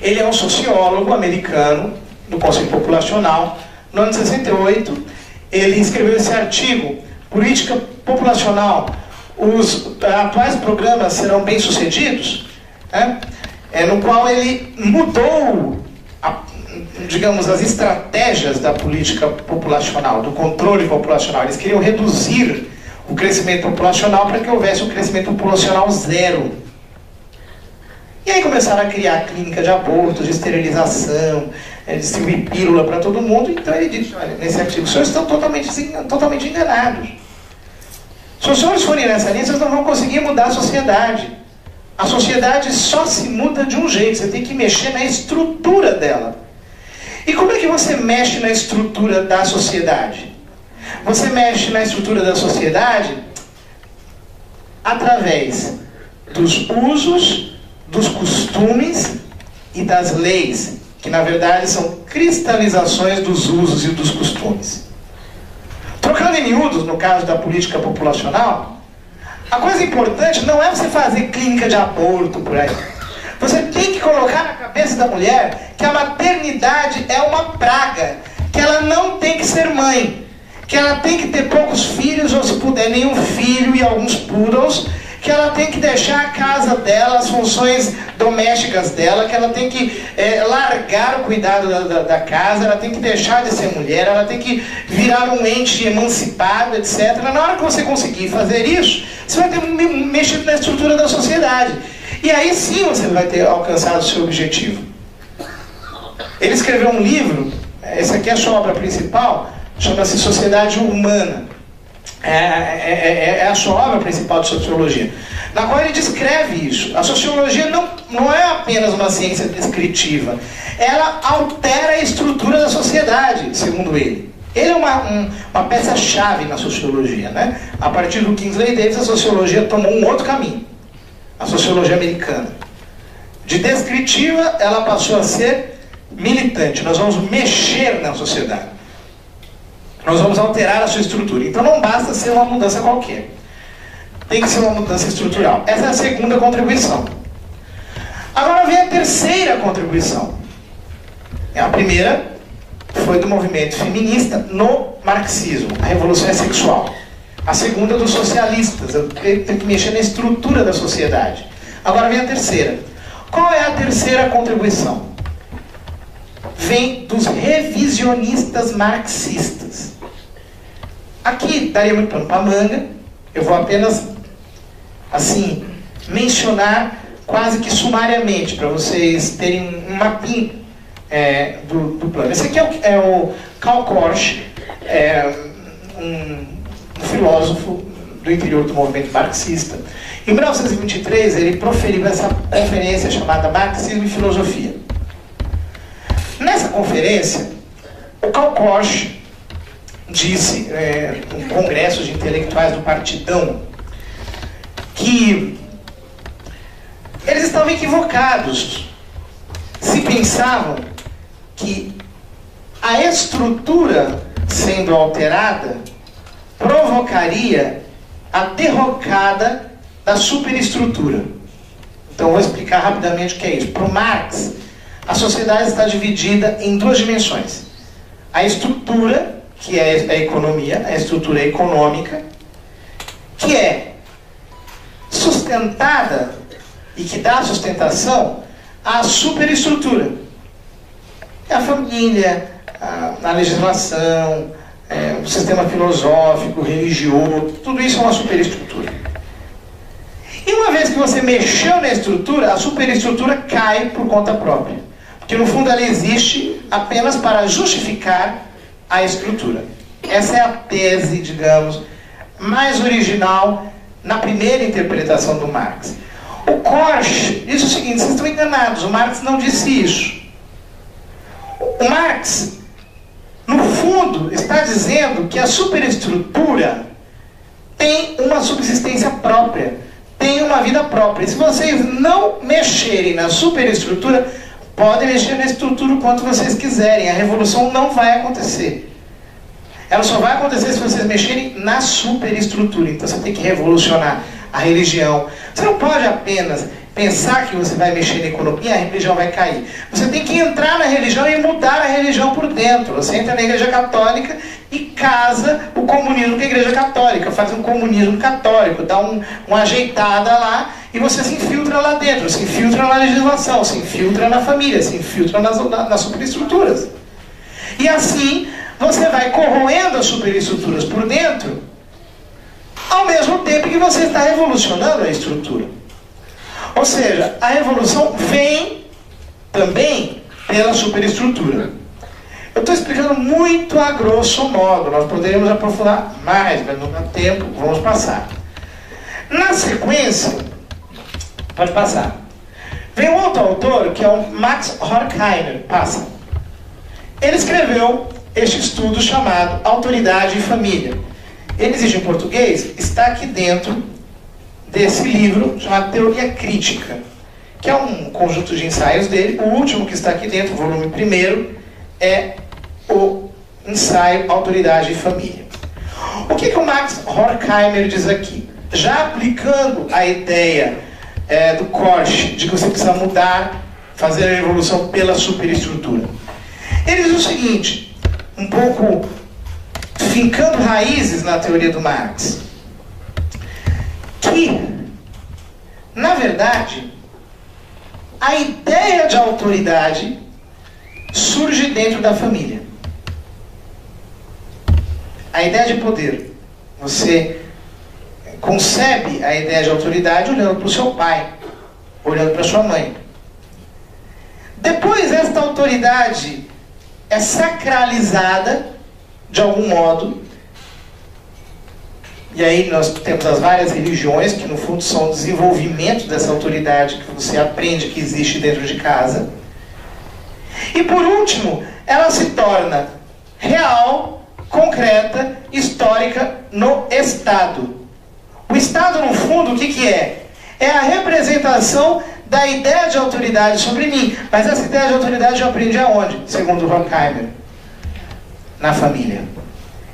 B: Ele é um sociólogo americano do Conselho Populacional. No ano de 68, ele escreveu esse artigo, Política Populacional. Os atuais programas serão bem-sucedidos? No qual ele mudou, digamos, as estratégias da política populacional, do controle populacional. Eles queriam reduzir o crescimento populacional para que houvesse um crescimento populacional zero. E aí começaram a criar clínica de aborto, de esterilização, distribuir pílula para todo mundo. Então ele disse, olha, nesse artigo, os senhores estão totalmente enganados. Se os senhores forem nessa linha, vocês não vão conseguir mudar a sociedade. A sociedade só se muda de um jeito, você tem que mexer na estrutura dela. E como é que você mexe na estrutura da sociedade? Você mexe na estrutura da sociedade através dos usos, dos costumes e das leis, que na verdade são cristalizações dos usos e dos costumes. Trocando em miúdos, no caso da política populacional, a coisa importante não é você fazer clínica de aborto por aí. Você tem que colocar na cabeça da mulher que a maternidade é uma praga, que ela não tem que ser mãe, que ela tem que ter poucos filhos, ou se puder nenhum filho e alguns poodles, que ela tem que deixar a casa dela, as funções domésticas dela, que ela tem que largar o cuidado da casa, ela tem que deixar de ser mulher, ela tem que virar um ente emancipado, etc. Na hora que você conseguir fazer isso, você vai ter mexido na estrutura da sociedade. E aí sim você vai ter alcançado o seu objetivo. Ele escreveu um livro, essa aqui é a sua obra principal, chama-se Sociedade Humana. É a sua obra principal de sociologia, na qual ele descreve isso. A sociologia não é apenas uma ciência descritiva, ela altera a estrutura da sociedade, segundo ele. Ele é uma peça-chave na sociologia, né? A partir do Kingsley Davis, a sociologia tomou um outro caminho, a sociologia americana. De descritiva, ela passou a ser militante. Nós vamos mexer na sociedade. Nós vamos alterar a sua estrutura. Então não basta ser uma mudança qualquer. Tem que ser uma mudança estrutural. Essa é a segunda contribuição. Agora vem a terceira contribuição. A primeira foi do movimento feminista no marxismo. A revolução é sexual. A segunda dos socialistas. Tem que mexer na estrutura da sociedade. Agora vem a terceira. Qual é a terceira contribuição? Vem dos revisionistas marxistas. Aqui daria muito pano para manga. Eu vou apenas, assim, mencionar quase que sumariamente, para vocês terem um mapinha do plano. Esse aqui é o Karl Korsch, um filósofo do interior do movimento marxista. Em 1923, ele proferiu essa conferência chamada Marxismo e Filosofia. Nessa conferência, o Karl Korsch disse, um congresso de intelectuais do Partidão, que eles estavam equivocados se pensavam que a estrutura sendo alterada provocaria a derrocada da superestrutura. Então vou explicar rapidamente o que é isso. Para o Marx, a sociedade está dividida em duas dimensões. A estrutura, que é a economia, a estrutura econômica, que é sustentada e que dá sustentação à superestrutura. É a família, a legislação, o sistema filosófico, religioso, tudo isso é uma superestrutura. E uma vez que você mexeu na estrutura, a superestrutura cai por conta própria. Porque no fundo ela existe apenas para justificar a estrutura. Essa é a tese, digamos, mais original na primeira interpretação do Marx. O Korsch diz o seguinte: vocês estão enganados, o Marx não disse isso. O Marx, no fundo, está dizendo que a superestrutura tem uma subsistência própria, tem uma vida própria. E se vocês não mexerem na superestrutura, podem mexer na estrutura o quanto vocês quiserem, a revolução não vai acontecer. Ela só vai acontecer se vocês mexerem na superestrutura. Então você tem que revolucionar a religião. Você não pode apenas pensar que você vai mexer na economia e a religião vai cair. Você tem que entrar na religião e mudar a religião por dentro. Você entra na Igreja Católica e casa o comunismo com a Igreja Católica, faz um comunismo católico, dá uma ajeitada lá e você se infiltra lá dentro, se infiltra na legislação, se infiltra na família, se infiltra nas superestruturas. E assim você vai corroendo as superestruturas por dentro, ao mesmo tempo que você está revolucionando a estrutura. Ou seja, a revolução vem também pela superestrutura. Eu estou explicando muito a grosso modo, nós poderíamos aprofundar mais, mas não dá tempo, vamos passar. Na sequência, pode passar, vem um outro autor, que é o Max Horkheimer, passa. Ele escreveu este estudo chamado Autoridade e Família. Ele existe em português, está aqui dentro desse livro chamado Teoria Crítica, que é um conjunto de ensaios dele. O último que está aqui dentro, o volume 1º, é o ensaio Autoridade e Família. O que o Max Horkheimer diz aqui? Já aplicando a ideia do Korsch, de que você precisa mudar, fazer a revolução pela superestrutura. Ele diz o seguinte, um pouco fincando raízes na teoria do Marx, que, na verdade, a ideia de autoridade surge dentro da família. A ideia de poder. Você concebe a ideia de autoridade olhando para o seu pai, olhando para a sua mãe. Depois, esta autoridade é sacralizada de algum modo. E aí nós temos as várias religiões, que no fundo são o desenvolvimento dessa autoridade que você aprende que existe dentro de casa. E por último, ela se torna real, concreta, histórica no Estado. O Estado, no fundo, o que é? É a representação da ideia de autoridade sobre mim. Mas essa ideia de autoridade eu aprendi aonde? Segundo Horkheimer. Na família.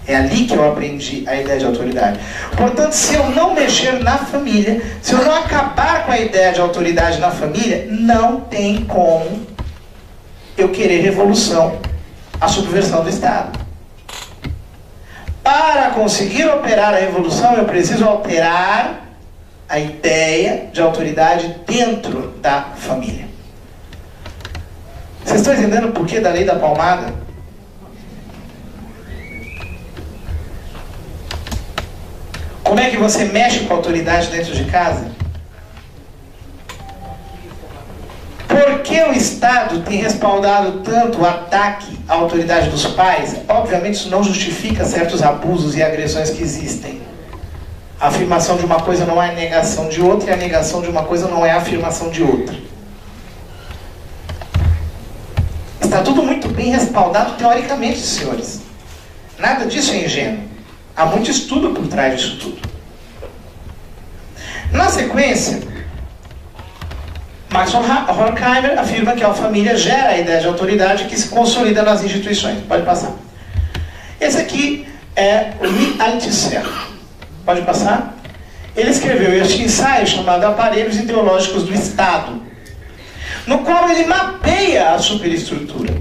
B: É ali que eu aprendi a ideia de autoridade. Portanto, se eu não mexer na família, se eu não acabar com a ideia de autoridade na família, não tem como eu querer revolução, a subversão do Estado. Para conseguir operar a revolução, eu preciso alterar a ideia de autoridade dentro da família. Vocês estão entendendo o porquê da lei da palmada? Como é que você mexe com a autoridade dentro de casa? Por que o Estado tem respaldado tanto o ataque à autoridade dos pais? Obviamente isso não justifica certos abusos e agressões que existem. A afirmação de uma coisa não é negação de outra, e a negação de uma coisa não é a afirmação de outra. Está tudo muito bem respaldado teoricamente, senhores. Nada disso é ingênuo. Há muito estudo por trás disso tudo. Na sequência, Max Horkheimer afirma que a família gera a ideia de autoridade que se consolida nas instituições. Pode passar. Esse aqui é o Lee Althusser. Pode passar? Ele escreveu este ensaio chamado Aparelhos Ideológicos do Estado, no qual ele mapeia a superestrutura.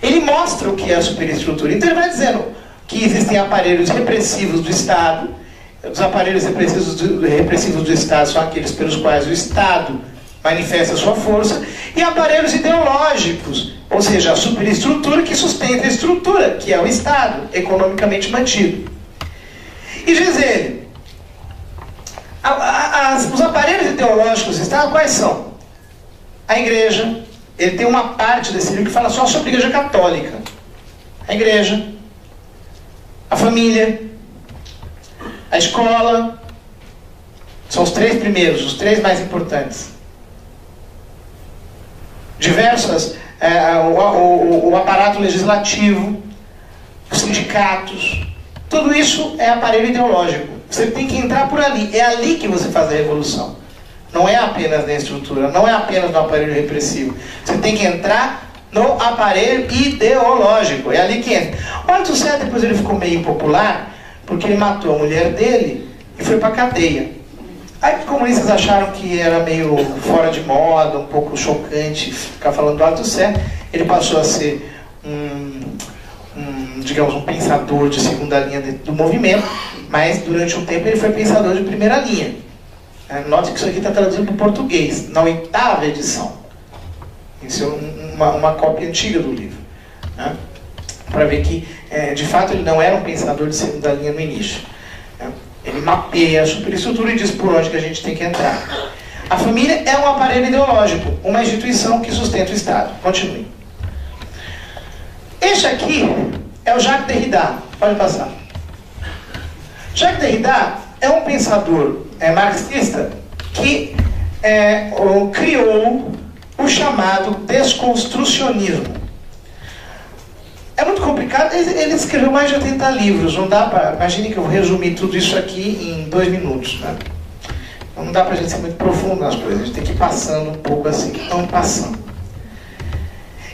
B: Ele mostra o que é a superestrutura. Então ele vai dizendo que existem aparelhos repressivos do Estado. Os aparelhos repressivos do Estado são aqueles pelos quais o Estado manifesta sua força, e aparelhos ideológicos, ou seja, a superestrutura que sustenta a estrutura, que é o Estado, economicamente mantido. E diz ele, os aparelhos ideológicos do Estado, quais são? A igreja, ele tem uma parte desse livro que fala só sobre a igreja católica. A igreja, a família, a escola, são os 3 primeiros, os 3 mais importantes. Diversas, o aparato legislativo, os sindicatos, tudo isso é aparelho ideológico. Você tem que entrar por ali, é ali que você faz a revolução. Não é apenas na estrutura, não é apenas no aparelho repressivo. Você tem que entrar no aparelho ideológico, é ali que entra. O Althusser, depois ele ficou meio impopular, porque ele matou a mulher dele e foi para a cadeia. Aí os comunistas acharam que era meio fora de moda, um pouco chocante ficar falando do Althusser. Ele passou a ser digamos, um pensador de segunda linha do movimento, mas durante um tempo ele foi pensador de primeira linha. Note que isso aqui está traduzido para o português, na 8ª edição. Isso é uma cópia antiga do livro. Né? Para ver que, de fato, ele não era um pensador de segunda linha no início. Né? Ele mapeia a superestrutura e diz por onde que a gente tem que entrar. A família é um aparelho ideológico, uma instituição que sustenta o Estado. Continue. Este aqui é o Jacques Derrida. Pode passar. Jacques Derrida é um pensador marxista que criou o chamado desconstrucionismo. É muito complicado, ele escreveu mais de 80 livros, não dá para... Imagine que eu vou resumir tudo isso aqui em 2 minutos, né? Não dá para a gente ser muito profundo nas coisas, a gente tem que ir passando um pouco assim, que estão passando.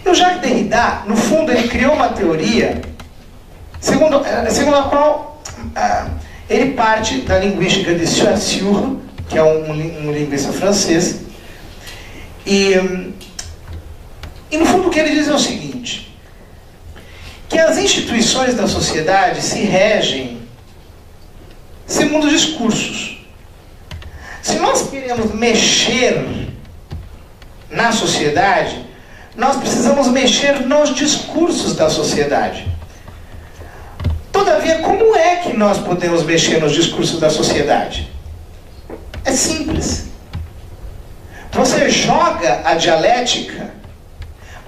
B: E o Jacques Derrida, no fundo, ele criou uma teoria segundo a qual ele parte da linguística de Saussure, que é um linguista francês, e no fundo o que ele diz é o seguinte, que as instituições da sociedade se regem segundo discursos. Se nós queremos mexer na sociedade, nós precisamos mexer nos discursos da sociedade. Todavia, como é que nós podemos mexer nos discursos da sociedade? É simples. Você joga a dialética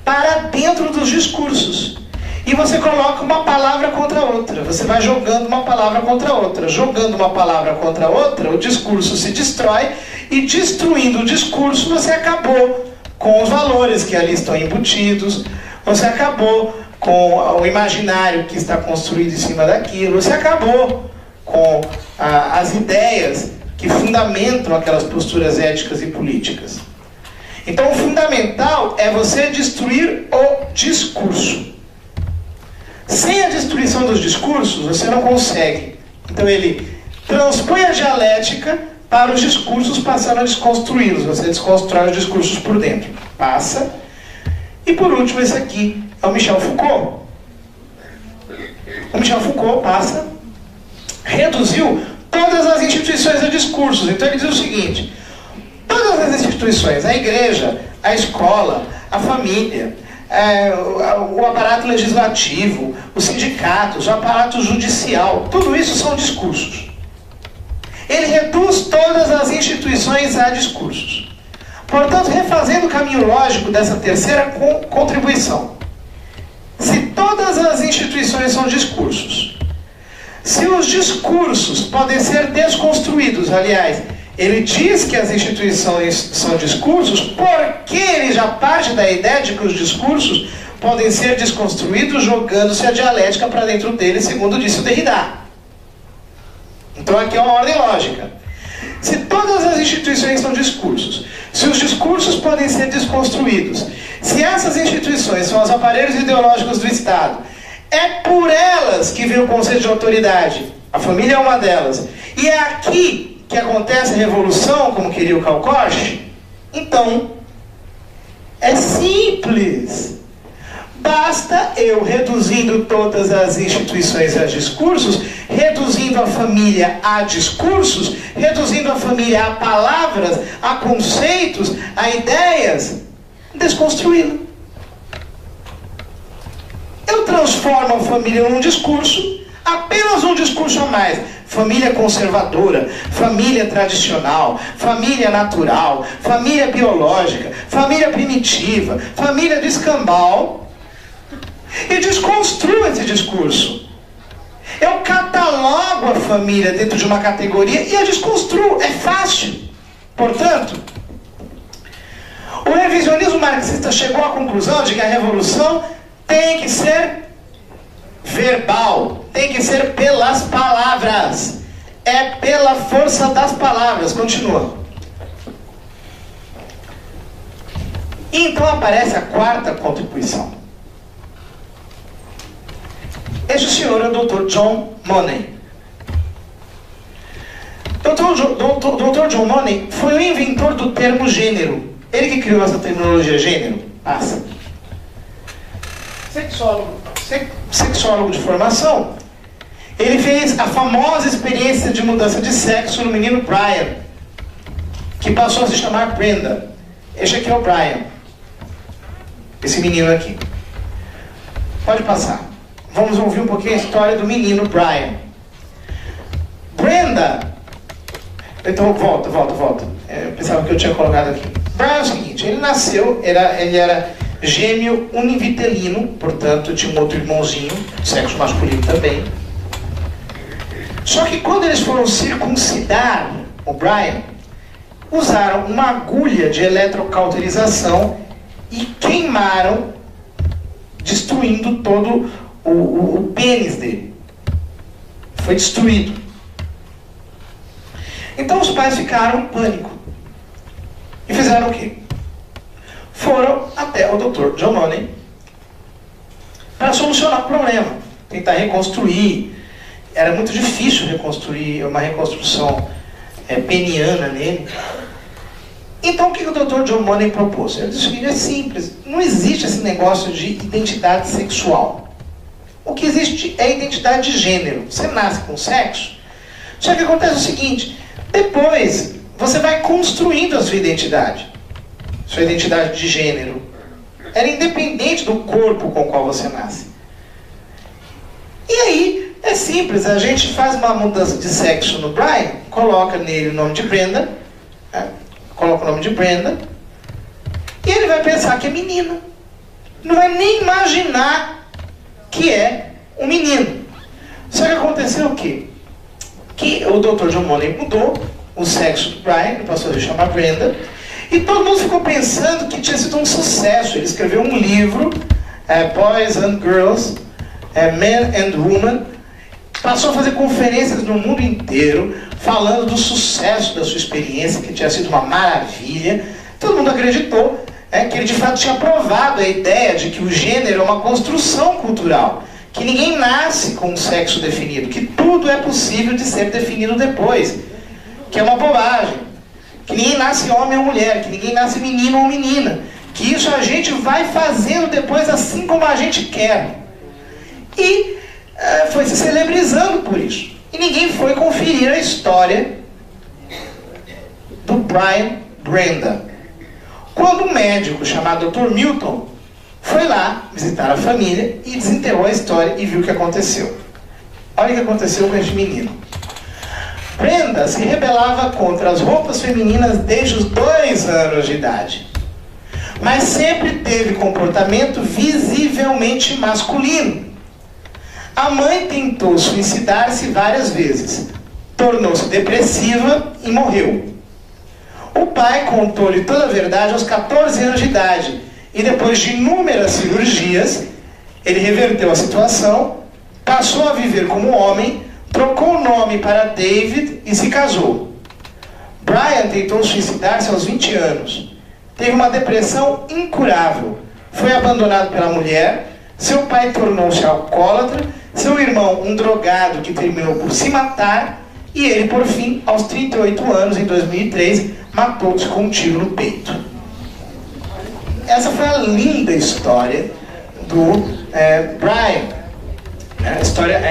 B: para dentro dos discursos. E você coloca uma palavra contra outra. Você vai jogando uma palavra contra outra. Jogando uma palavra contra outra, o discurso se destrói. E destruindo o discurso, você acabou com os valores que ali estão embutidos. Você acabou com o imaginário que está construído em cima daquilo. Você acabou com as ideias que fundamentam aquelas posturas éticas e políticas. Então o fundamental é você destruir o discurso. Sem a destruição dos discursos, você não consegue. Então ele transpõe a dialética para os discursos, passando a desconstruí-los. Você desconstrói os discursos por dentro. Passa. E por último, esse aqui é o Michel Foucault. O Michel Foucault passa, reduziu todas as instituições a discursos. Então ele diz o seguinte: todas as instituições, a igreja, a escola, a família, o aparato legislativo, os sindicatos, o aparato judicial, tudo isso são discursos. Ele reduz todas as instituições a discursos. Portanto, refazendo o caminho lógico dessa terceira contribuição, se todas as instituições são discursos, se os discursos podem ser desconstruídos, aliás, ele diz que as instituições são discursos porque ele já parte da ideia de que os discursos podem ser desconstruídos jogando-se a dialética para dentro dele, segundo disse o Derrida. Então aqui é uma ordem lógica. Se todas as instituições são discursos, se os discursos podem ser desconstruídos, se essas instituições são os aparelhos ideológicos do Estado, é por elas que vem o conceito de autoridade. A família é uma delas. E é aqui que acontece a revolução, como queria o Karl Korsch. Então, é simples. Basta eu, reduzindo todas as instituições a discursos, reduzindo a família a discursos, reduzindo a família a palavras, a conceitos, a ideias, desconstruí-la. Eu transformo a família num discurso, apenas um discurso a mais. Família conservadora, família tradicional, família natural, família biológica, família primitiva, família do escambau. E desconstruo esse discurso. Eu catalogo a família dentro de uma categoria e a desconstruo. É fácil. Portanto, o revisionismo marxista chegou à conclusão de que a revolução tem que ser verbal, tem que ser pelas palavras. É pela força das palavras. Continua. E então aparece a quarta contribuição. Este senhor é o Dr. John Money. Dr. John Money foi o inventor do termo gênero. Ele que criou essa terminologia gênero. Passa. Sexólogo de formação. Ele fez a famosa experiência de mudança de sexo no menino Brian, que passou a se chamar Brenda. Este aqui é o Brian. Esse menino aqui. Pode passar. Vamos ouvir um pouquinho a história do menino Brian. Brenda. Então, volta. Eu pensava que eu tinha colocado aqui. Brian é o seguinte, ele nasceu, ele era gêmeo univitelino, portanto tinha um outro irmãozinho, sexo masculino também. Só que quando eles foram circuncidar o Brian, usaram uma agulha de eletrocauterização e queimaram, destruindo todo o pênis dele. Foi destruído. Então os pais ficaram em pânico. E fizeram o quê? Foram até o Dr. John Money para solucionar o problema. Tentar reconstruir. Era muito difícil reconstruir uma reconstrução peniana nele. Então o que o Dr. John Money propôs? Ele disse que é simples. Não existe esse negócio de identidade sexual. O que existe é identidade de gênero. Você nasce com sexo. Só que acontece o seguinte: depois você vai construindo a sua identidade de gênero. Era independente do corpo com o qual você nasce. E aí, é simples, a gente faz uma mudança de sexo no Brian, coloca nele o nome de Brenda, coloca o nome de Brenda, e ele vai pensar que é menina. Não vai nem imaginar que é um menino. Só que aconteceu o quê? Que o Dr. John Money mudou o sexo do Brian, ele passou a se chamar Brenda, e todo mundo ficou pensando que tinha sido um sucesso. Ele escreveu um livro, Boys and Girls, Men and Women, passou a fazer conferências no mundo inteiro, falando do sucesso da sua experiência, que tinha sido uma maravilha. Todo mundo acreditou que ele de fato tinha provado a ideia de que o gênero é uma construção cultural, que ninguém nasce com um sexo definido, que tudo é possível de ser definido depois, que é uma bobagem, que ninguém nasce homem ou mulher, que ninguém nasce menino ou menina, que isso a gente vai fazendo depois assim como a gente quer. E foi se celebrizando por isso. E ninguém foi conferir a história do Brian Brenda. Quando um médico chamado Dr. Milton foi lá visitar a família e desenterrou a história e viu o que aconteceu. Olha o que aconteceu com este menino. Brenda se rebelava contra as roupas femininas desde os 2 anos de idade, mas sempre teve comportamento visivelmente masculino. A mãe tentou suicidar-se várias vezes, tornou-se depressiva e morreu. O pai contou-lhe toda a verdade aos 14 anos de idade, e depois de inúmeras cirurgias, ele reverteu a situação, passou a viver como homem, trocou o nome para David e se casou. Brian tentou suicidar-se aos 20 anos. Teve uma depressão incurável. Foi abandonado pela mulher. Seu pai tornou-se alcoólatra. Seu irmão, um drogado que terminou por se matar. E ele, por fim, aos 38 anos, em 2003, matou-se com um tiro no peito. Essa foi a linda história do Brian. A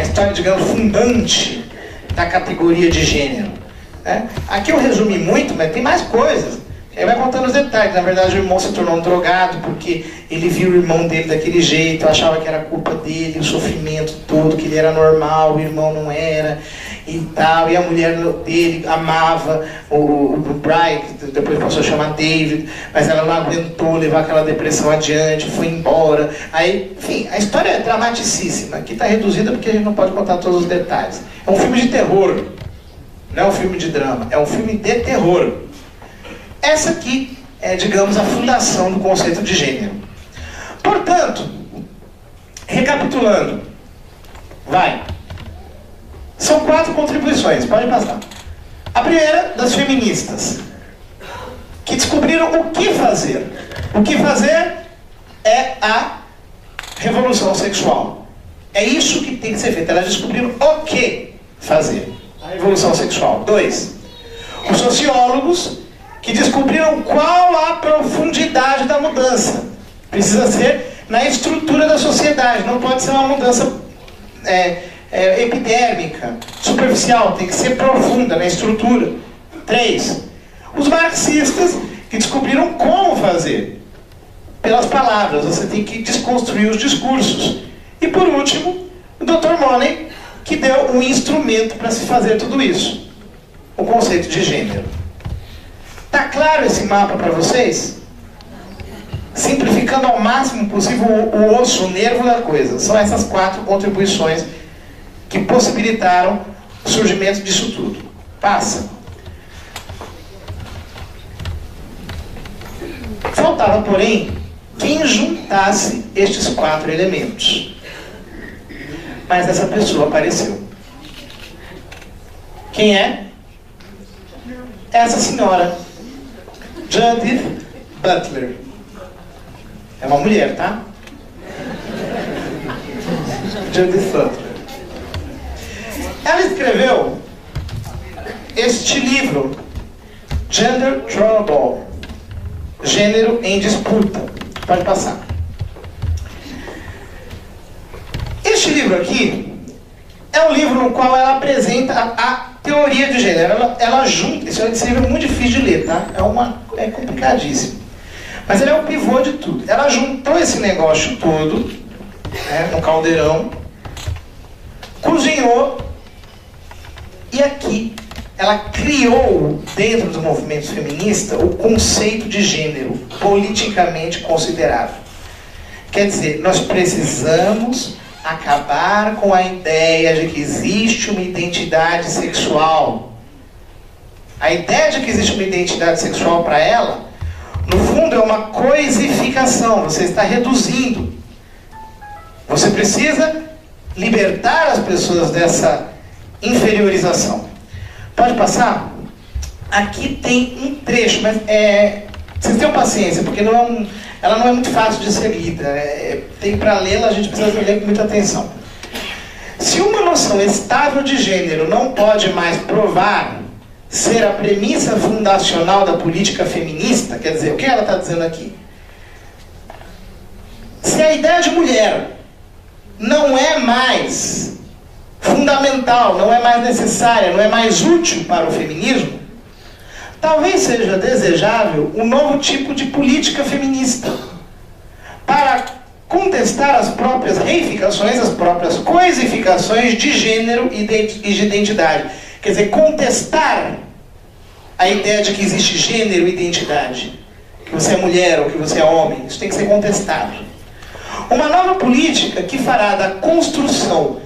B: história, digamos, fundante da categoria de gênero. Aqui eu resumi muito, mas tem mais coisas. Ele vai contando os detalhes. Na verdade, o irmão se tornou um drogado porque ele viu o irmão dele daquele jeito, achava que era culpa dele, o sofrimento todo, que ele era normal, o irmão não era, e tal. E a mulher dele amava o Brian, depois passou a chamar David, mas ela não aguentou levar aquela depressão adiante, foi embora. Aí, enfim, a história é dramaticíssima. Aqui está reduzida porque a gente não pode contar todos os detalhes. É um filme de terror, não é um filme de drama, é um filme de terror. Essa aqui é, digamos, a fundação do conceito de gênero. Portanto, recapitulando, são 4 contribuições, pode passar. A primeira, das feministas, que descobriram o que fazer. O que fazer é a revolução sexual. É isso que tem que ser feito. Elas descobriram o que fazer. A revolução sexual. 2, os sociólogos, que descobriram qual a profundidade da mudança. Precisa ser na estrutura da sociedade, não pode ser uma mudança epidérmica, superficial, tem que ser profunda na estrutura. 3, os marxistas, que descobriram como fazer. Pelas palavras, você tem que desconstruir os discursos. E por último, o Dr. Money, que deu um instrumento para se fazer tudo isso. O conceito de gênero. Tá claro esse mapa para vocês? Simplificando ao máximo possível o osso, o nervo da coisa. São essas 4 contribuições que possibilitaram o surgimento disso tudo. Passa. Faltava, porém, quem juntasse estes 4 elementos. Mas essa pessoa apareceu. Quem é? Essa senhora, Judith Butler. É uma mulher, tá? Judith Butler. Ela escreveu este livro, Gender Trouble, Gênero em Disputa. Pode passar. Este livro aqui é um livro no qual ela apresenta a teoria de gênero. Ela junta, esse livro é muito difícil de ler, tá? É complicadíssimo. Mas ele é o pivô de tudo. Ela juntou esse negócio todo, no caldeirão, cozinhou, e aqui ela criou, dentro dos movimentos feministas, o conceito de gênero, politicamente considerável. Quer dizer, nós precisamos acabar com a ideia de que existe uma identidade sexual. A ideia de que existe uma identidade sexual para ela, no fundo, é uma coisificação. Você está reduzindo. Você precisa libertar as pessoas dessa inferiorização. Pode passar? Aqui tem um trecho, mas vocês tenham paciência, porque ela não é muito fácil de ser lida. Tem para lê-la, a gente precisa ler com muita atenção. Se uma noção estável de gênero não pode mais provar ser a premissa fundacional da política feminista, quer dizer, o que ela está dizendo aqui? Se a ideia de mulher não é mais fundamental, não é mais necessária, não é mais útil para o feminismo, talvez seja desejável um novo tipo de política feminista para contestar as próprias reificações, as próprias coisificações de gênero e de identidade. Quer dizer, contestar a ideia de que existe gênero e identidade. Que você é mulher ou que você é homem. Isso tem que ser contestado. Uma nova política que fará da construção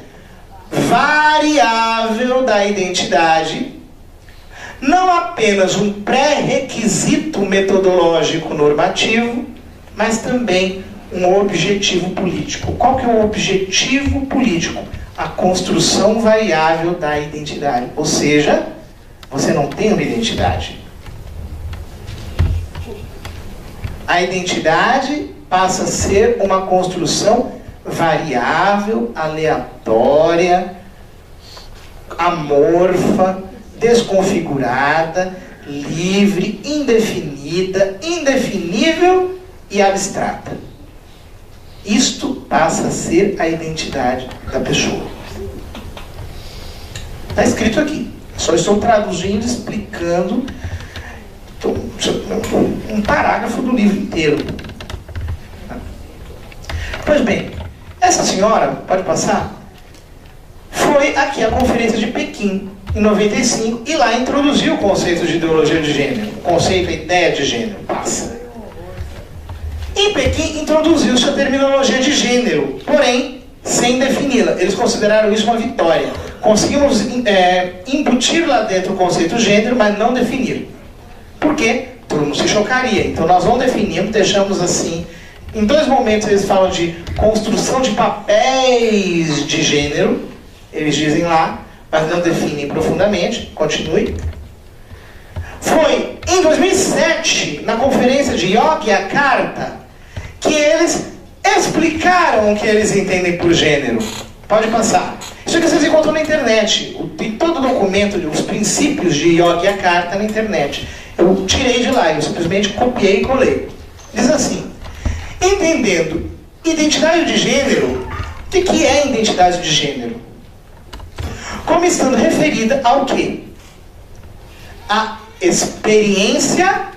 B: variável da identidade não apenas um pré-requisito metodológico normativo, mas também um objetivo político. Qual que é o objetivo político? A construção variável da identidade. Ou seja, você não tem uma identidade. A identidade passa a ser uma construção variável, aleatória, amorfa, desconfigurada, livre, indefinida, indefinível e abstrata. Isto passa a ser a identidade da pessoa. Está escrito aqui. Só estou traduzindo, explicando um parágrafo do livro inteiro. Pois bem, essa senhora, pode passar, foi aqui à Conferência de Pequim, em 95, e lá introduziu o conceito de ideologia de gênero, o conceito, a ideia de gênero, passa. Em Pequim, introduziu-se a terminologia de gênero, porém, sem defini-la. Eles consideraram isso uma vitória. Conseguimos embutir lá dentro o conceito gênero, mas não definir. Por quê? Todo mundo se chocaria. Então nós não definimos, deixamos assim. Em 2 momentos eles falam de construção de papéis de gênero, eles dizem lá, mas não definem profundamente. Continue. Foi em 2007, na conferência de Yogyakarta, que eles explicaram o que eles entendem por gênero. Pode passar. Isso aqui vocês encontram na internet. Tem todo o documento, os princípios de Yogyakarta na internet. Eu tirei de lá, eu simplesmente copiei e colei. Diz assim: entendendo identidade de gênero, o que é identidade de gênero? Como estando referida ao quê? A experiência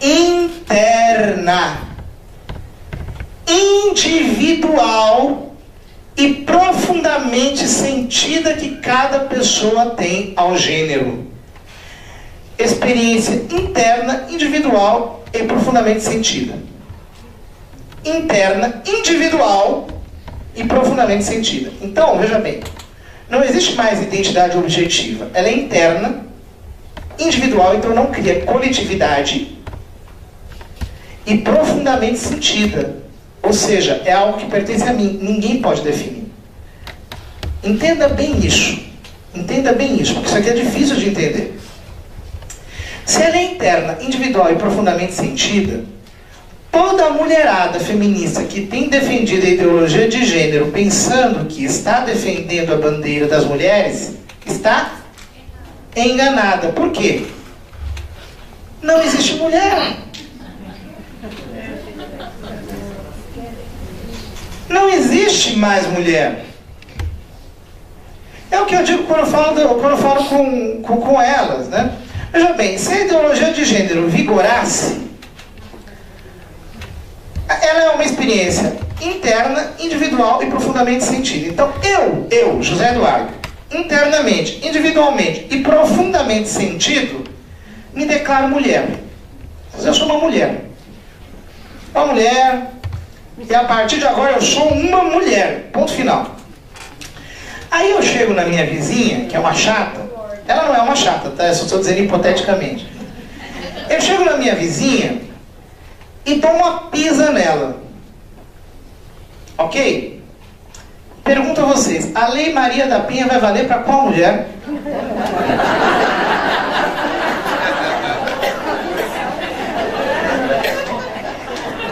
B: interna, individual e profundamente sentida que cada pessoa tem ao gênero. Experiência interna, individual e profundamente sentida. Interna, individual e profundamente sentida. Então, veja bem, não existe mais identidade objetiva. Ela é interna, individual, então não cria coletividade, e profundamente sentida. Ou seja, é algo que pertence a mim, ninguém pode definir. Entenda bem isso. Entenda bem isso, porque isso aqui é difícil de entender. Se ela é interna, individual e profundamente sentida, toda a mulherada feminista que tem defendido a ideologia de gênero pensando que está defendendo a bandeira das mulheres, está enganada. Por quê? Não existe mulher. Não existe mais mulher. É o que eu digo quando eu falo com elas, né? Veja bem, se a ideologia de gênero vigorasse, ela é uma experiência interna, individual e profundamente sentida. Então, eu, José Eduardo, internamente, individualmente e profundamente sentido, me declaro mulher. Eu sou uma mulher. Uma mulher, e a partir de agora eu sou uma mulher. Ponto final. Aí eu chego na minha vizinha, que é uma chata. Ela não é uma chata, tá? Eu só estou dizendo hipoteticamente. Eu chego na minha vizinha e dou uma pisa nela. Ok? Pergunto a vocês, a Lei Maria da Penha vai valer para qual mulher?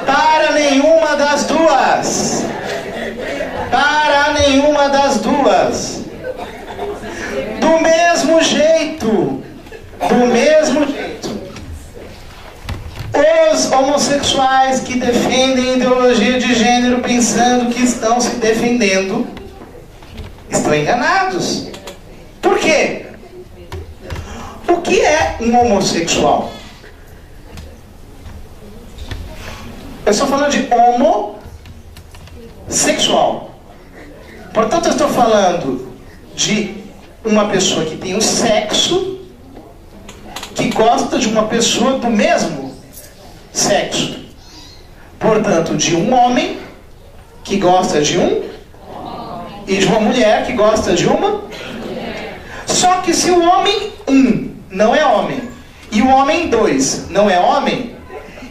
B: Para nenhuma das duas. Para nenhuma das duas. Do mesmo jeito. Do mesmo jeito. Os homossexuais que defendem a ideologia de gênero pensando que estão se defendendo, estão enganados. Por quê? O que é um homossexual? Eu estou falando de homossexual. Portanto, eu estou falando de uma pessoa que tem um sexo, que gosta de uma pessoa do mesmo sexo. Portanto, de um homem que gosta de um e de uma mulher que gosta de uma. Só que se o homem 1 não é homem e o homem 2 não é homem,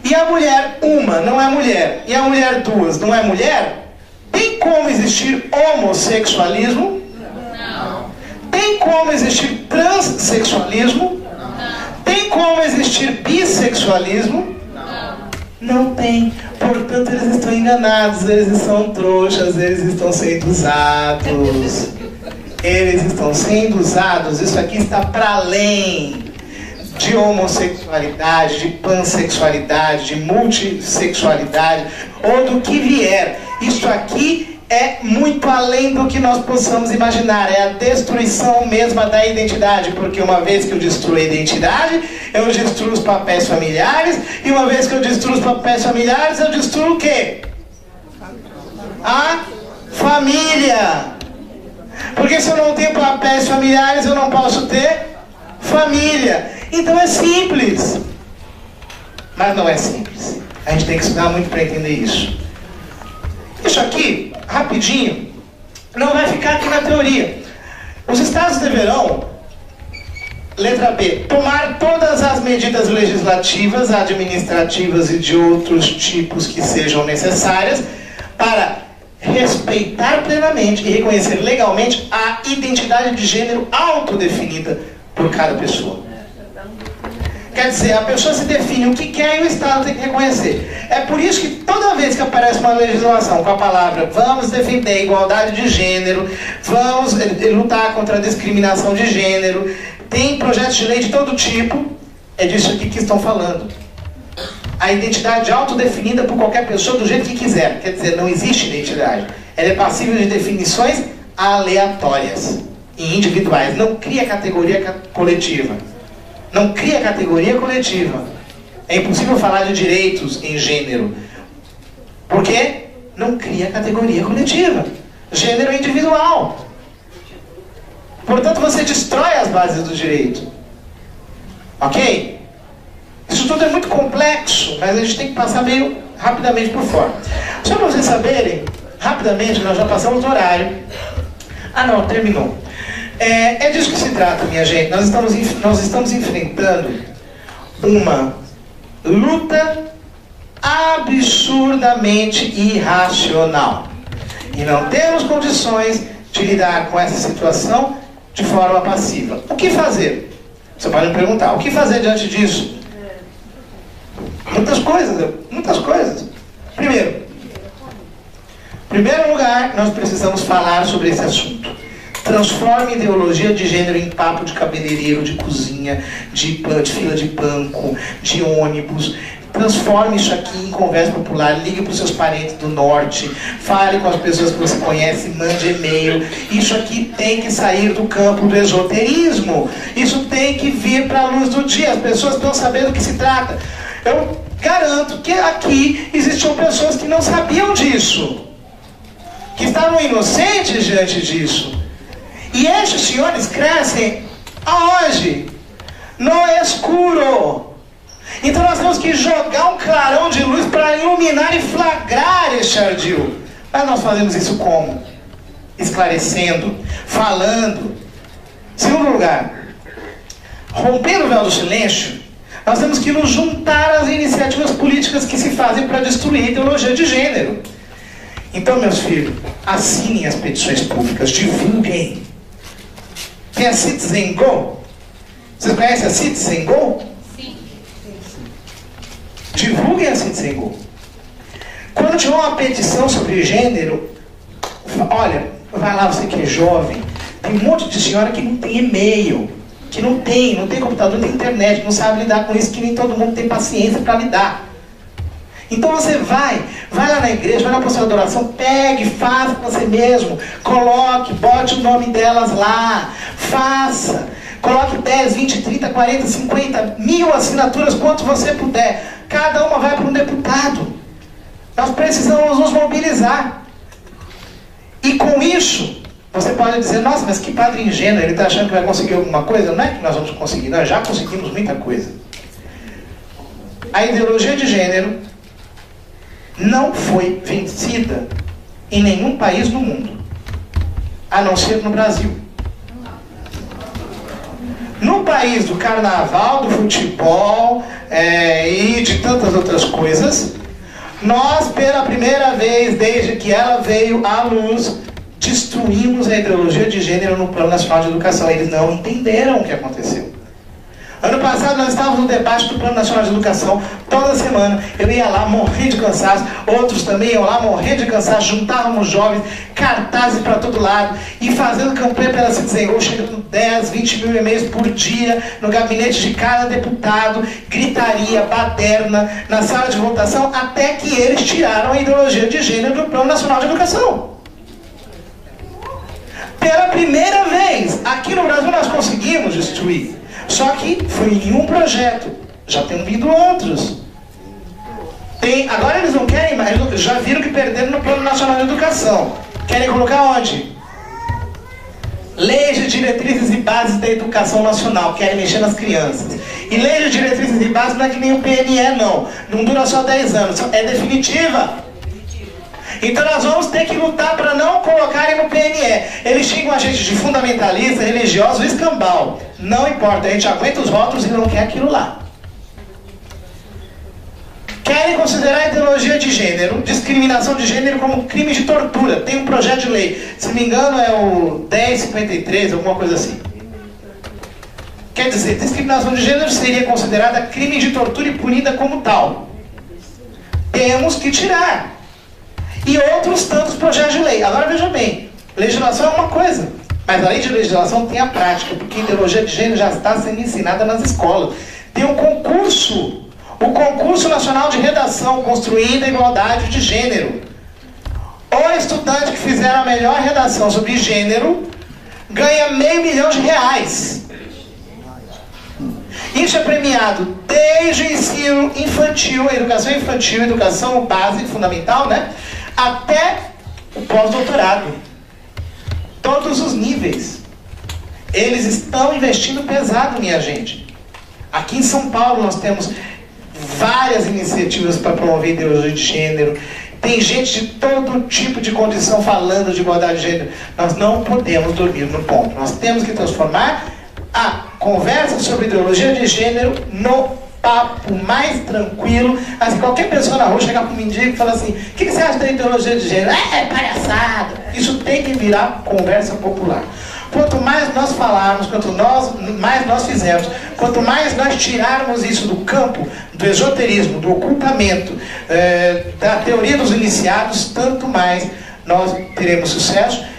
B: e a mulher 1 não é mulher e a mulher 2 não é mulher, tem como existir homossexualismo? Não. Tem como existir transexualismo? Não. Tem como existir bissexualismo? Não tem. Portanto, eles estão enganados, eles são trouxas, eles estão sendo usados. Eles estão sendo usados. Isso aqui está para além de homossexualidade, de pansexualidade, de multissexualidade, ou do que vier. Isso aqui é muito além do que nós possamos imaginar. É a destruição mesma da identidade, porque uma vez que eu destruo a identidade, eu destruo os papéis familiares, e uma vez que eu destruo os papéis familiares, eu destruo o quê? A família. Porque se eu não tenho papéis familiares, eu não posso ter família. Então é simples. Mas não é simples. A gente tem que estudar muito para entender isso. Isso aqui, rapidinho, não vai ficar aqui na teoria. Os estados deverão, letra B, tomar todas as medidas legislativas, administrativas e de outros tipos que sejam necessárias para respeitar plenamente e reconhecer legalmente a identidade de gênero autodefinida por cada pessoa. Quer dizer, a pessoa se define o que quer e o Estado tem que reconhecer. É por isso que toda vez que aparece uma legislação com a palavra vamos defender a igualdade de gênero, vamos lutar contra a discriminação de gênero, tem projetos de lei de todo tipo, é disso aqui que estão falando. A identidade autodefinida por qualquer pessoa do jeito que quiser. Quer dizer, não existe identidade. Ela é passível de definições aleatórias e individuais. Não cria categoria coletiva. Não cria categoria coletiva. É impossível falar de direitos em gênero. Por quê? Não cria categoria coletiva. Gênero é individual. Portanto, você destrói as bases do direito. Ok? Isso tudo é muito complexo, mas a gente tem que passar meio rapidamente por fora. Só para vocês saberem, rapidamente, nós já passamos do horário. Ah não, terminou. É disso que se trata, minha gente. Nós estamos enfrentando uma luta absurdamente irracional. E não temos condições de lidar com essa situação de forma passiva. O que fazer? Você pode me perguntar, o que fazer diante disso? Muitas coisas, muitas coisas. Primeiro lugar, nós precisamos falar sobre esse assunto. Transforme ideologia de gênero em papo de cabeleireiro, de cozinha, de fila de banco, de ônibus. Transforme isso aqui em conversa popular. Ligue para os seus parentes do norte, fale com as pessoas que você conhece, mande e-mail. Isso aqui tem que sair do campo do esoterismo. Isso tem que vir para a luz do dia. As pessoas estão sabendo do que se trata. Eu garanto que aqui existiam pessoas que não sabiam disso, que estavam inocentes diante disso. E estes senhores crescem aonde? No escuro. Então nós temos que jogar um clarão de luz para iluminar e flagrar este ardil. Mas nós fazemos isso como? Esclarecendo, falando. Segundo lugar, rompendo o véu do silêncio, nós temos que nos juntar às iniciativas políticas que se fazem para destruir a ideologia de gênero. Então, meus filhos, assinem as petições públicas, divulguem. Tem a Citizen Go? Vocês conhecem a Citizen Go? Sim. Divulguem a Citizen Go. Quando tiver uma petição sobre gênero, olha, vai lá, você que é jovem, tem um monte de senhora que não tem e-mail, que não tem computador, não tem internet, não sabe lidar com isso, que nem todo mundo tem paciência para lidar. Então você vai lá na igreja, vai na postura de oração, pegue, faça com você mesmo, coloque, bote o nome delas lá, faça, coloque 10, 20, 30, 40, 50, 1000 assinaturas, quanto você puder, cada uma vai para um deputado. Nós precisamos nos mobilizar. E com isso, você pode dizer, nossa, mas que padre ingênuo, ele está achando que vai conseguir alguma coisa? Não é que nós vamos conseguir, nós já conseguimos muita coisa. A ideologia de gênero não foi vencida em nenhum país do mundo, a não ser no Brasil. No país do carnaval, do futebol e de tantas outras coisas, nós, pela primeira vez, desde que ela veio à luz, destruímos a ideologia de gênero no Plano Nacional de Educação. Eles não entenderam o que aconteceu. Ano passado nós estávamos no debate do Plano Nacional de Educação, toda semana. Eu ia lá morrendo de cansaço, outros também iam lá morrendo de cansaço, juntávamos jovens, cartazes para todo lado, e fazendo campanha pela Citizen Go, chegando 10, 20 mil e-mails por dia, no gabinete de cada deputado, gritaria, baderna, na sala de votação, até que eles tiraram a ideologia de gênero do Plano Nacional de Educação. Pela primeira vez, aqui no Brasil nós conseguimos destruir. Só que foi em um projeto. Já tem vindo outros. Agora eles não querem mais, já viram que perderam no Plano Nacional de Educação. Querem colocar onde? Leis de diretrizes e bases da educação nacional, querem mexer nas crianças. E leis de diretrizes e bases não é que nem o PNE, não. Não dura só 10 anos, é definitiva. Então nós vamos ter que lutar para não colocarem no PNE. Eles xingam a gente de fundamentalista, religioso, escambau. Não importa, a gente aguenta os rótulos e não quer aquilo lá. Querem considerar a ideologia de gênero, discriminação de gênero, como crime de tortura. Tem um projeto de lei, se não me engano é o 1053, alguma coisa assim. Quer dizer, discriminação de gênero seria considerada crime de tortura e punida como tal. Temos que tirar. E outros tantos projetos de lei. Agora veja bem, legislação é uma coisa, mas além de legislação tem a prática, porque a ideologia de gênero já está sendo ensinada nas escolas. Tem um concurso, o Concurso Nacional de Redação, construindo a igualdade de gênero. O estudante que fizer a melhor redação sobre gênero ganha R$500 mil. Isso é premiado desde o ensino infantil, a educação básica fundamental, né? Até o pós-doutorado. Todos os níveis. Eles estão investindo pesado, minha gente. Aqui em São Paulo nós temos várias iniciativas para promover ideologia de gênero. Tem gente de todo tipo de condição falando de igualdade de gênero. Nós não podemos dormir no ponto. Nós temos que transformar a conversa sobre ideologia de gênero no papo mais tranquilo. Assim, qualquer pessoa na rua chegar para um mendigo e falar assim: o que você acha da ideologia de gênero? É palhaçada. Isso tem que virar conversa popular. Quanto mais nós falarmos, quanto mais nós fizermos, quanto mais nós tirarmos isso do campo do esoterismo, do ocultamento, da teoria dos iniciados, tanto mais nós teremos sucesso.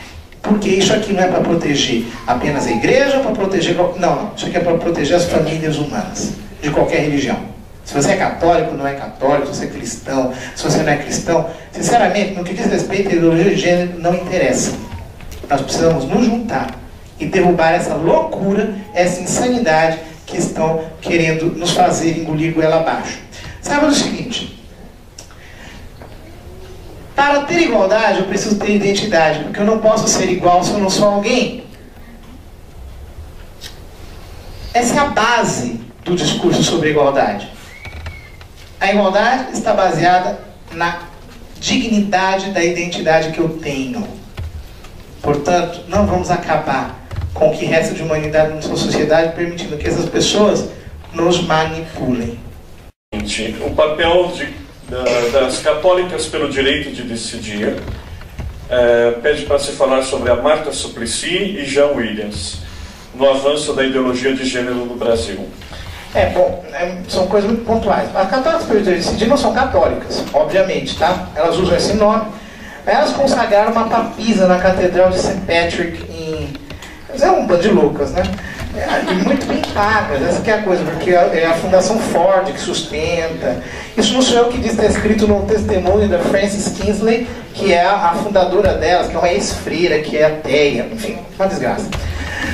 B: Porque isso aqui não é para proteger apenas a igreja, para proteger... Não, isso aqui é para proteger as famílias humanas, de qualquer religião. Se você é católico, não é católico, se você é cristão, se você não é cristão, sinceramente, no que diz respeito à ideologia de gênero, não interessa. Nós precisamos nos juntar e derrubar essa loucura, essa insanidade que estão querendo nos fazer engolir goela abaixo. Sabe o seguinte... Para ter igualdade, eu preciso ter identidade, porque eu não posso ser igual se eu não sou alguém. Essa é a base do discurso sobre igualdade. A igualdade está baseada na dignidade da identidade que eu tenho. Portanto, não vamos acabar com o que resta de humanidade na nossa sociedade, permitindo que essas pessoas nos manipulem.
A: O papel das católicas pelo direito de decidir, pede para se falar sobre a Marta Suplicy e Jean Williams no avanço da ideologia de gênero no Brasil.
B: São coisas muito pontuais. As católicas pelo direito de decidir não são católicas, obviamente, tá? Elas usam esse nome. Elas consagraram uma papisa na Catedral de St. Patrick é um bando de loucas, né? E muito bem pagas, essa que é a coisa, porque é a Fundação Ford que sustenta. Isso não sou eu que diz, está escrito no testemunho da Frances Kingsley, que é a fundadora delas, que é uma ex-freira, que é ateia, enfim, uma desgraça.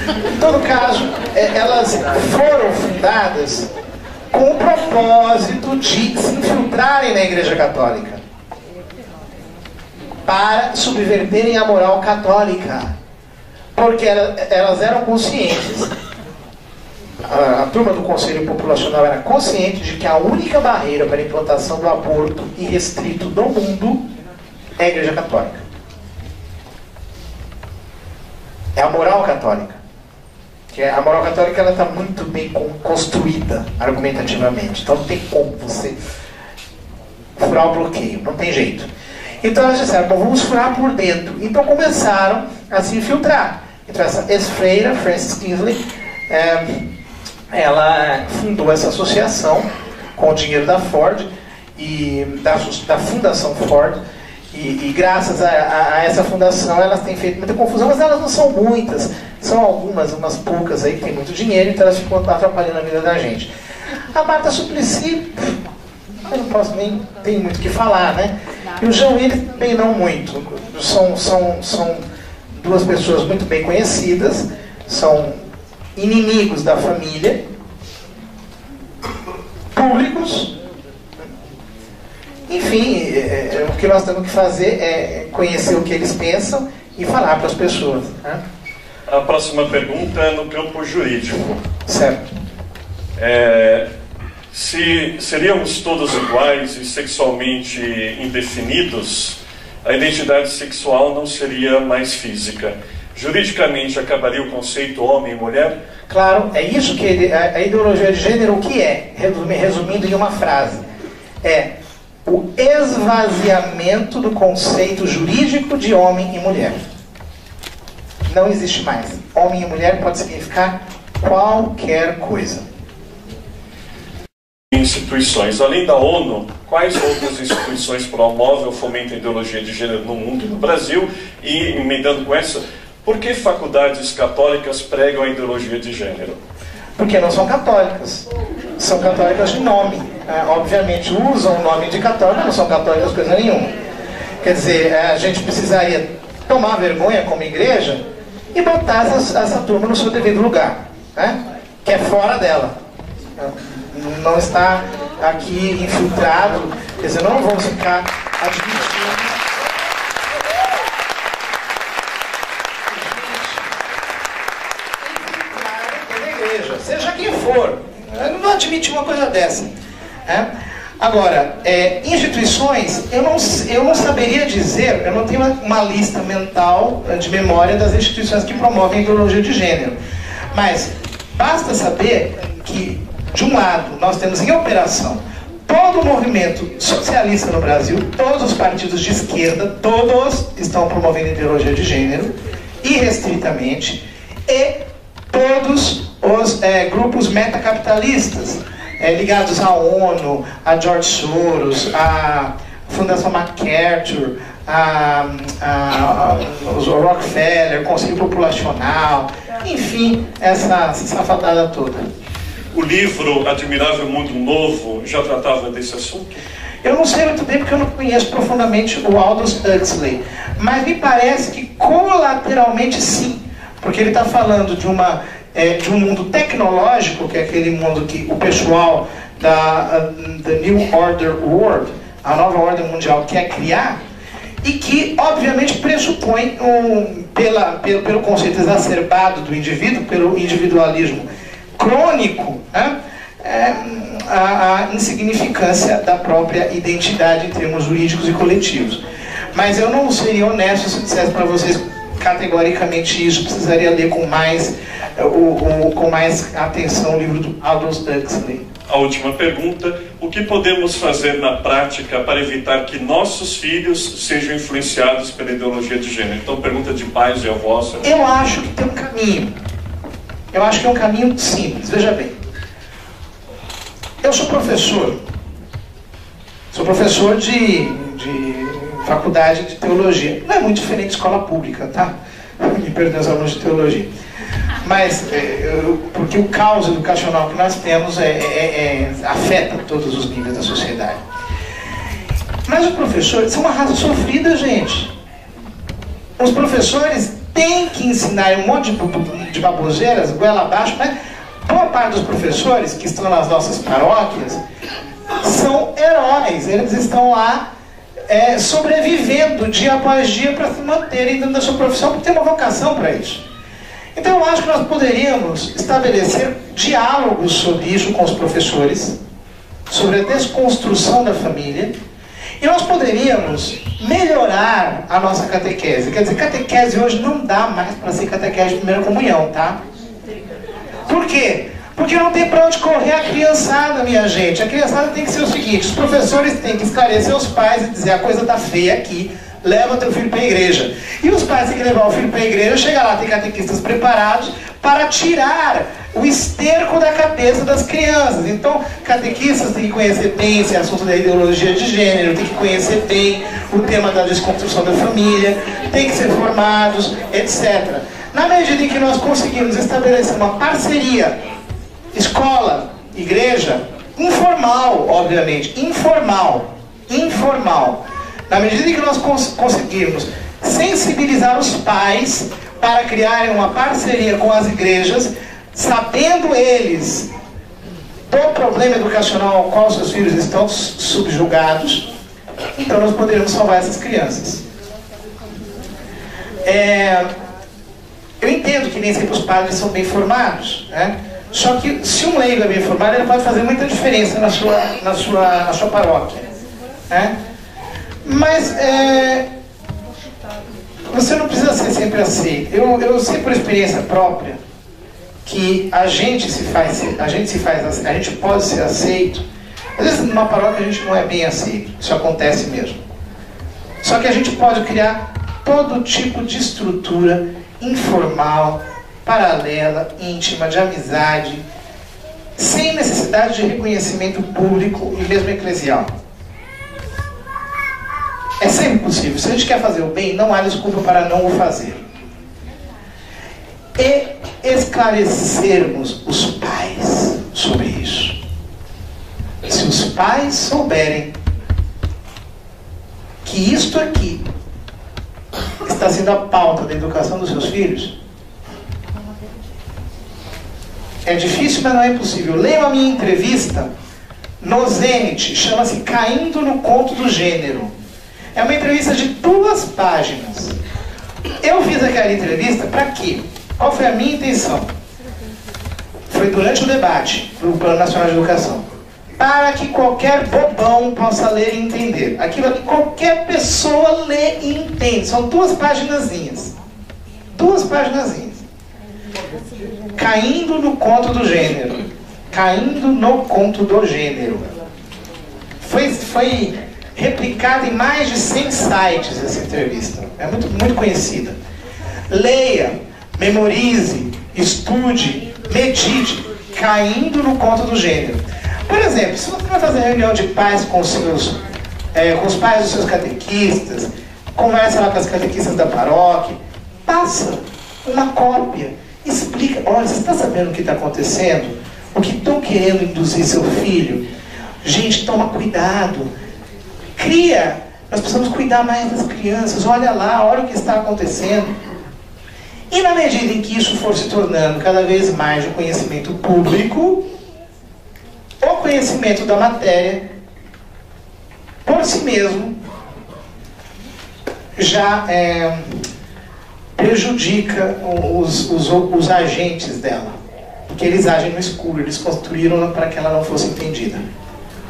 B: Em todo caso, elas foram fundadas com o propósito de se infiltrarem na Igreja Católica, para subverterem a moral católica, porque elas eram conscientes. A turma do Conselho Populacional era consciente de que a única barreira para a implantação do aborto irrestrito no mundo é a Igreja Católica. É a moral católica. Que a moral católica está muito bem construída argumentativamente. Então não tem como você furar o bloqueio, não tem jeito. Então elas disseram: bom, vamos furar por dentro. Então começaram a se infiltrar. Então essa ex-freira, Frances Kingsley, ela fundou essa associação com o dinheiro da Ford e da Fundação Ford, e graças a essa fundação elas têm feito muita confusão, mas elas não são muitas, são algumas, umas poucas aí que tem muito dinheiro, então elas ficam atrapalhando a vida da gente. A Marta Suplicy, eu não posso nem, tem muito o que falar, né? E o Jean Willis também não muito. São duas pessoas muito bem conhecidas, são inimigos da família, públicos. Enfim, o que nós temos que fazer é conhecer o que eles pensam e falar para as pessoas, né?
A: A próxima pergunta é no campo jurídico.
B: Certo.
A: Se seríamos todos iguais e sexualmente indefinidos, a identidade sexual não seria mais física. Juridicamente, acabaria o conceito homem e mulher?
B: Claro, é isso que a ideologia de gênero, o que é? Resumindo em uma frase, é o esvaziamento do conceito jurídico de homem e mulher. Não existe mais. Homem e mulher pode significar qualquer coisa.
A: Instituições. Além da ONU, quais outras instituições promovem ou fomentam a ideologia de gênero no mundo e no Brasil? E, emendando com essa, por que faculdades católicas pregam a ideologia de gênero?
B: Porque não são católicas. São católicas de nome. Obviamente usam o nome de católica, não são católicas coisa nenhuma. Quer dizer, a gente precisaria tomar vergonha como igreja e botar essa turma no seu devido lugar, né? Que é fora dela. Não está aqui infiltrado, quer dizer, não vamos ficar admitindo. Seja quem for, não admite uma coisa dessa. Né? Agora, instituições, eu não saberia dizer, eu não tenho uma lista mental de memória das instituições que promovem a ideologia de gênero. Mas basta saber que, de um lado, nós temos em operação todo o movimento socialista no Brasil, todos os partidos de esquerda, todos estão promovendo a ideologia de gênero, irrestritamente, e todos os grupos metacapitalistas ligados à ONU, a George Soros, a Fundação MacArthur, os Rockefeller, Conselho Populacional, enfim, essa safadada toda.
A: O livro Admirável Mundo Novo já tratava desse assunto?
B: Eu não sei muito bem porque eu não conheço profundamente o Aldous Huxley, mas me parece que colateralmente sim, porque ele está falando de um mundo tecnológico, que é aquele mundo que o pessoal da New Order World, a nova ordem mundial, quer criar, e que obviamente pressupõe pelo conceito exacerbado do indivíduo, pelo individualismo crônico, né? A insignificância da própria identidade em termos jurídicos e coletivos. Mas eu não seria honesto se eu dissesse para vocês categoricamente isso. Precisaria ler com mais atenção o livro do Aldous Huxley.
A: A última pergunta: o que podemos fazer na prática para evitar que nossos filhos sejam influenciados pela ideologia de gênero? Então, pergunta de pais e avós.
B: Eu acho que tem um caminho. Eu acho que é um caminho simples. Veja bem, eu sou professor de faculdade de teologia. Não é muito diferente de escola pública, tá? Me perdoem os alunos de teologia. Mas, porque o caos educacional que nós temos afeta todos os níveis da sociedade. Mas os professores são uma raça sofrida, gente. Os professores têm que ensinar um monte de baboseiras, goela abaixo, mas boa parte dos professores que estão nas nossas paróquias são heróis. Eles estão lá sobrevivendo dia após dia para se manterem dentro da sua profissão, porque tem uma vocação para isso. Então eu acho que nós poderíamos estabelecer diálogos sobre isso com os professores, sobre a desconstrução da família, e nós poderíamos melhorar a nossa catequese. Quer dizer, catequese hoje não dá mais para ser catequese de primeira comunhão, tá? Por quê? Porque não tem para onde correr a criançada, minha gente. A criançada tem que ser o seguinte: os professores têm que esclarecer os pais e dizer: a coisa tá feia aqui, leva teu filho para a igreja. E os pais têm que levar o filho para a igreja, chega lá, tem catequistas preparados para tirar o esterco da cabeça das crianças. Então, catequistas têm que conhecer bem esse assunto da ideologia de gênero, têm que conhecer bem o tema da desconstrução da família, têm que ser formados, etc. Na medida em que nós conseguimos estabelecer uma parceria escola, igreja, informal, obviamente, informal, na medida em que nós conseguirmos sensibilizar os pais para criarem uma parceria com as igrejas, sabendo eles do problema educacional ao qual seus filhos estão subjugados, então nós poderemos salvar essas crianças. Eu entendo que nem sempre os padres são bem formados, né? Só que se um leigo é bem formado, ele pode fazer muita diferença na sua paróquia, né? Mas você não precisa ser sempre aceito. Eu sei por experiência própria que a gente pode ser aceito. Às vezes numa paróquia a gente não é bem aceito, isso acontece mesmo. Só que a gente pode criar todo tipo de estrutura informal, paralela, íntima, de amizade, sem necessidade de reconhecimento público e mesmo eclesial. É sempre possível. Se a gente quer fazer o bem, não há desculpa para não o fazer. E esclarecermos os pais sobre isso. Se os pais souberem que isto aqui está sendo a pauta da educação dos seus filhos, é difícil, mas não é impossível. Leiam a minha entrevista no Zenit, chama-se Caindo no Conto do Gênero. É uma entrevista de 2 páginas. Eu fiz aquela entrevista para quê? Qual foi a minha intenção? Foi durante o debate do Plano Nacional de Educação. Para que qualquer bobão possa ler e entender. Aquilo que qualquer pessoa lê e entende. São 2 paginazinhas. 2 paginazinhas. Caindo no conto do gênero. Caindo no conto do gênero. Foi replicada em mais de 100 sites essa entrevista. É muito conhecida. Leia, memorize, estude, medite. Caindo no conto do gênero. Por exemplo, se você vai fazer reunião de pais com os pais dos seus catequistas, conversa lá com as catequistas da paróquia, passa uma cópia, explica, olha, você está sabendo o que está acontecendo? O que estão querendo induzir seu filho? Gente, toma cuidado. Nós precisamos cuidar mais das crianças, olha lá, olha o que está acontecendo. E na medida em que isso for se tornando cada vez mais de conhecimento público, o conhecimento da matéria, por si mesmo, já prejudica os agentes dela. Porque eles agem no escuro, eles construíram para que ela não fosse entendida.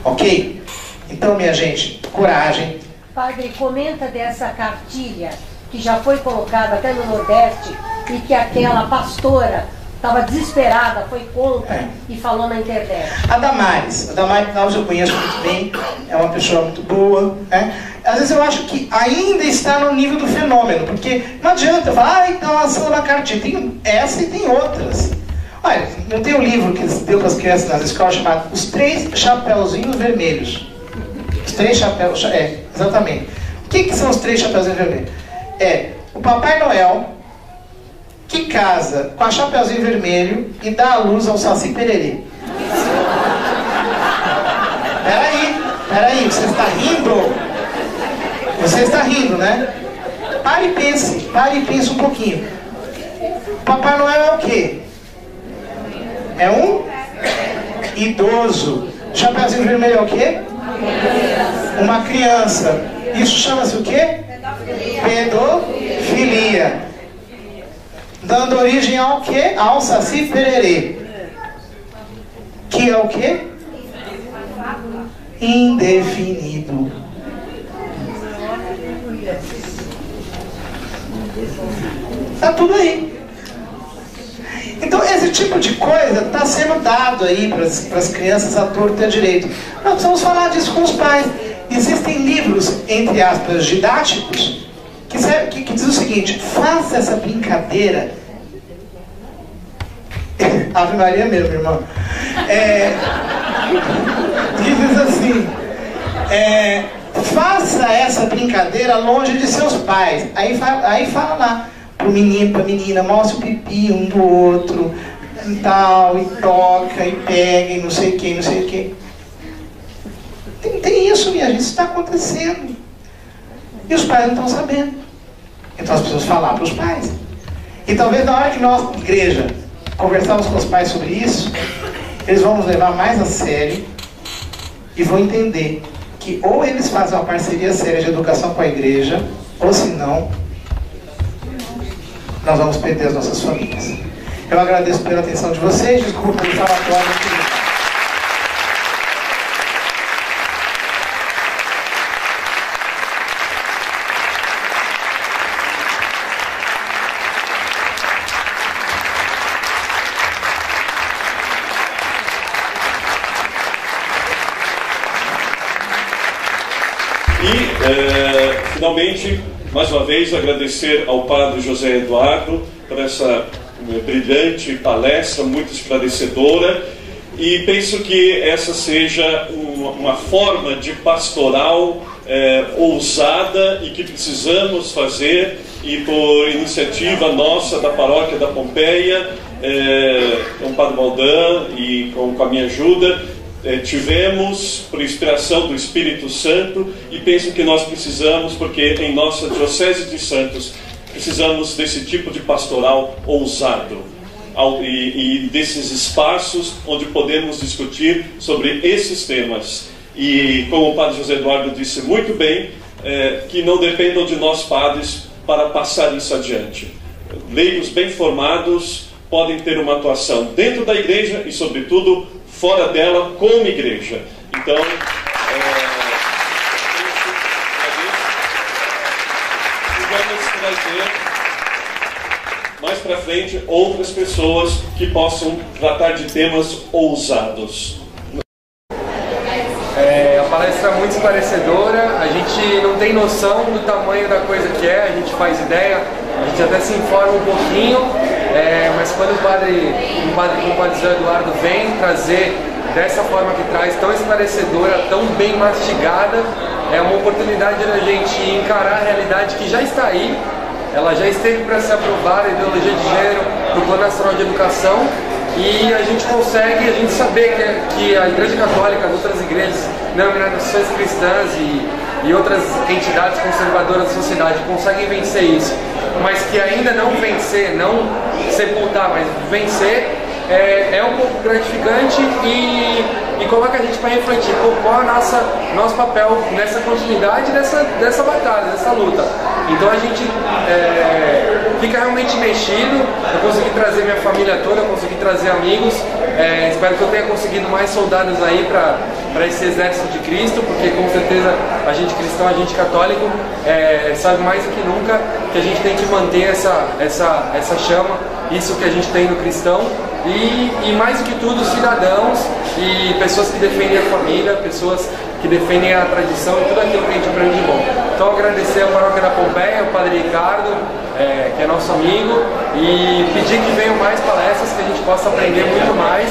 B: Ok? Então, minha gente, coragem.
D: Padre, comenta dessa cartilha que já foi colocada até no Nordeste e que aquela pastora estava desesperada, foi contra e falou na internet.
B: A Damares eu conheço muito bem, é uma pessoa muito boa, né? Às vezes eu acho que ainda está no nível do fenômeno, porque não adianta falar, então ação na cartilha, tem essa e tem outras. Olha, eu tenho um livro que deu para as crianças nas escolas chamado Os 3 Chapeuzinhos Vermelhos. Os 3 chapéus, exatamente. O que são os 3 Chapeuzinhos Vermelhos? O Papai Noel que casa com a Chapeuzinho Vermelho e dá a luz ao Saci Pererê. Peraí, você está rindo? Você está rindo, né? Pare e pense um pouquinho. Papai Noel é o quê? É um idoso. Chapeuzinho Vermelho é o quê? Uma criança. Isso chama-se o quê? Pedofilia. Dando origem ao quê? Ao Saci Pererê. Que é o quê? Indefinido. Está tudo aí. Então esse tipo de coisa está sendo dado aí para as crianças à torta e à direito. Nós precisamos falar disso com os pais. Existem livros, entre aspas, didáticos, que diz o seguinte: faça essa brincadeira. Ave Maria mesmo, irmão. Que diz assim: faça essa brincadeira longe de seus pais. Aí fala lá pro menino, pra menina, mostra o pipi um do outro, e tal, e toca, e pega, e não sei o que, não sei o que. Tem isso, minha gente, isso está acontecendo. E os pais não estão sabendo. Então nós precisamos falar para os pais. E talvez na hora que nós, igreja, conversarmos com os pais sobre isso, eles vão nos levar mais a sério e vão entender que ou eles fazem uma parceria séria de educação com a igreja, ou se não nós vamos perder as nossas famílias. Eu agradeço pela atenção de vocês, desculpa pelo falatório.
A: Finalmente, mais uma vez, agradecer ao Padre José Eduardo por essa brilhante palestra, muito esclarecedora, e penso que essa seja uma forma de pastoral ousada e que precisamos fazer, e por iniciativa nossa da Paróquia da Pompeia, com o Padre Baldan e com a minha ajuda, tivemos por inspiração do Espírito Santo, e penso que nós precisamos, porque em nossa Diocese de Santos precisamos desse tipo de pastoral ousado e desses espaços onde podemos discutir sobre esses temas, e como o Padre José Eduardo disse muito bem, que não dependam de nós padres para passar isso adiante. Leigos bem formados podem ter uma atuação dentro da igreja e sobretudo fora dela como igreja. Então, vamos trazer mais para frente outras pessoas que possam tratar de temas ousados.
E: A palestra é muito esclarecedora, a gente não tem noção do tamanho da coisa que é, a gente faz ideia, a gente até se informa um pouquinho, mas quando o padre José Eduardo vem trazer dessa forma que traz, tão esclarecedora, tão bem mastigada, é uma oportunidade da gente encarar a realidade que já está aí. Ela já esteve para ser aprovada, a ideologia de gênero, no Plano Nacional de Educação, e a gente consegue, a gente saber que a Igreja Católica, as outras igrejas, denominações cristãs e outras entidades conservadoras da sociedade conseguem vencer isso, mas que ainda não vencer, não sepultar, mas vencer, é um pouco gratificante e coloca a gente para refletir qual é o nosso papel nessa continuidade dessa batalha, dessa luta. Então a gente fica realmente mexido. Eu consegui trazer minha família toda, eu consegui trazer amigos, espero que eu tenha conseguido mais soldados aí para esse exército de Cristo, porque com certeza a gente cristão, a gente católico, sabe mais do que nunca que a gente tem que manter essa chama, isso que a gente tem no cristão, e mais do que tudo cidadãos e pessoas que defendem a família, pessoas que defendem a tradição e tudo aquilo que a gente aprende de bom. Então agradecer a Paróquia da Pompeia, o Padre Ricardo, que é nosso amigo, e pedir que venham mais palestras, que a gente possa aprender muito mais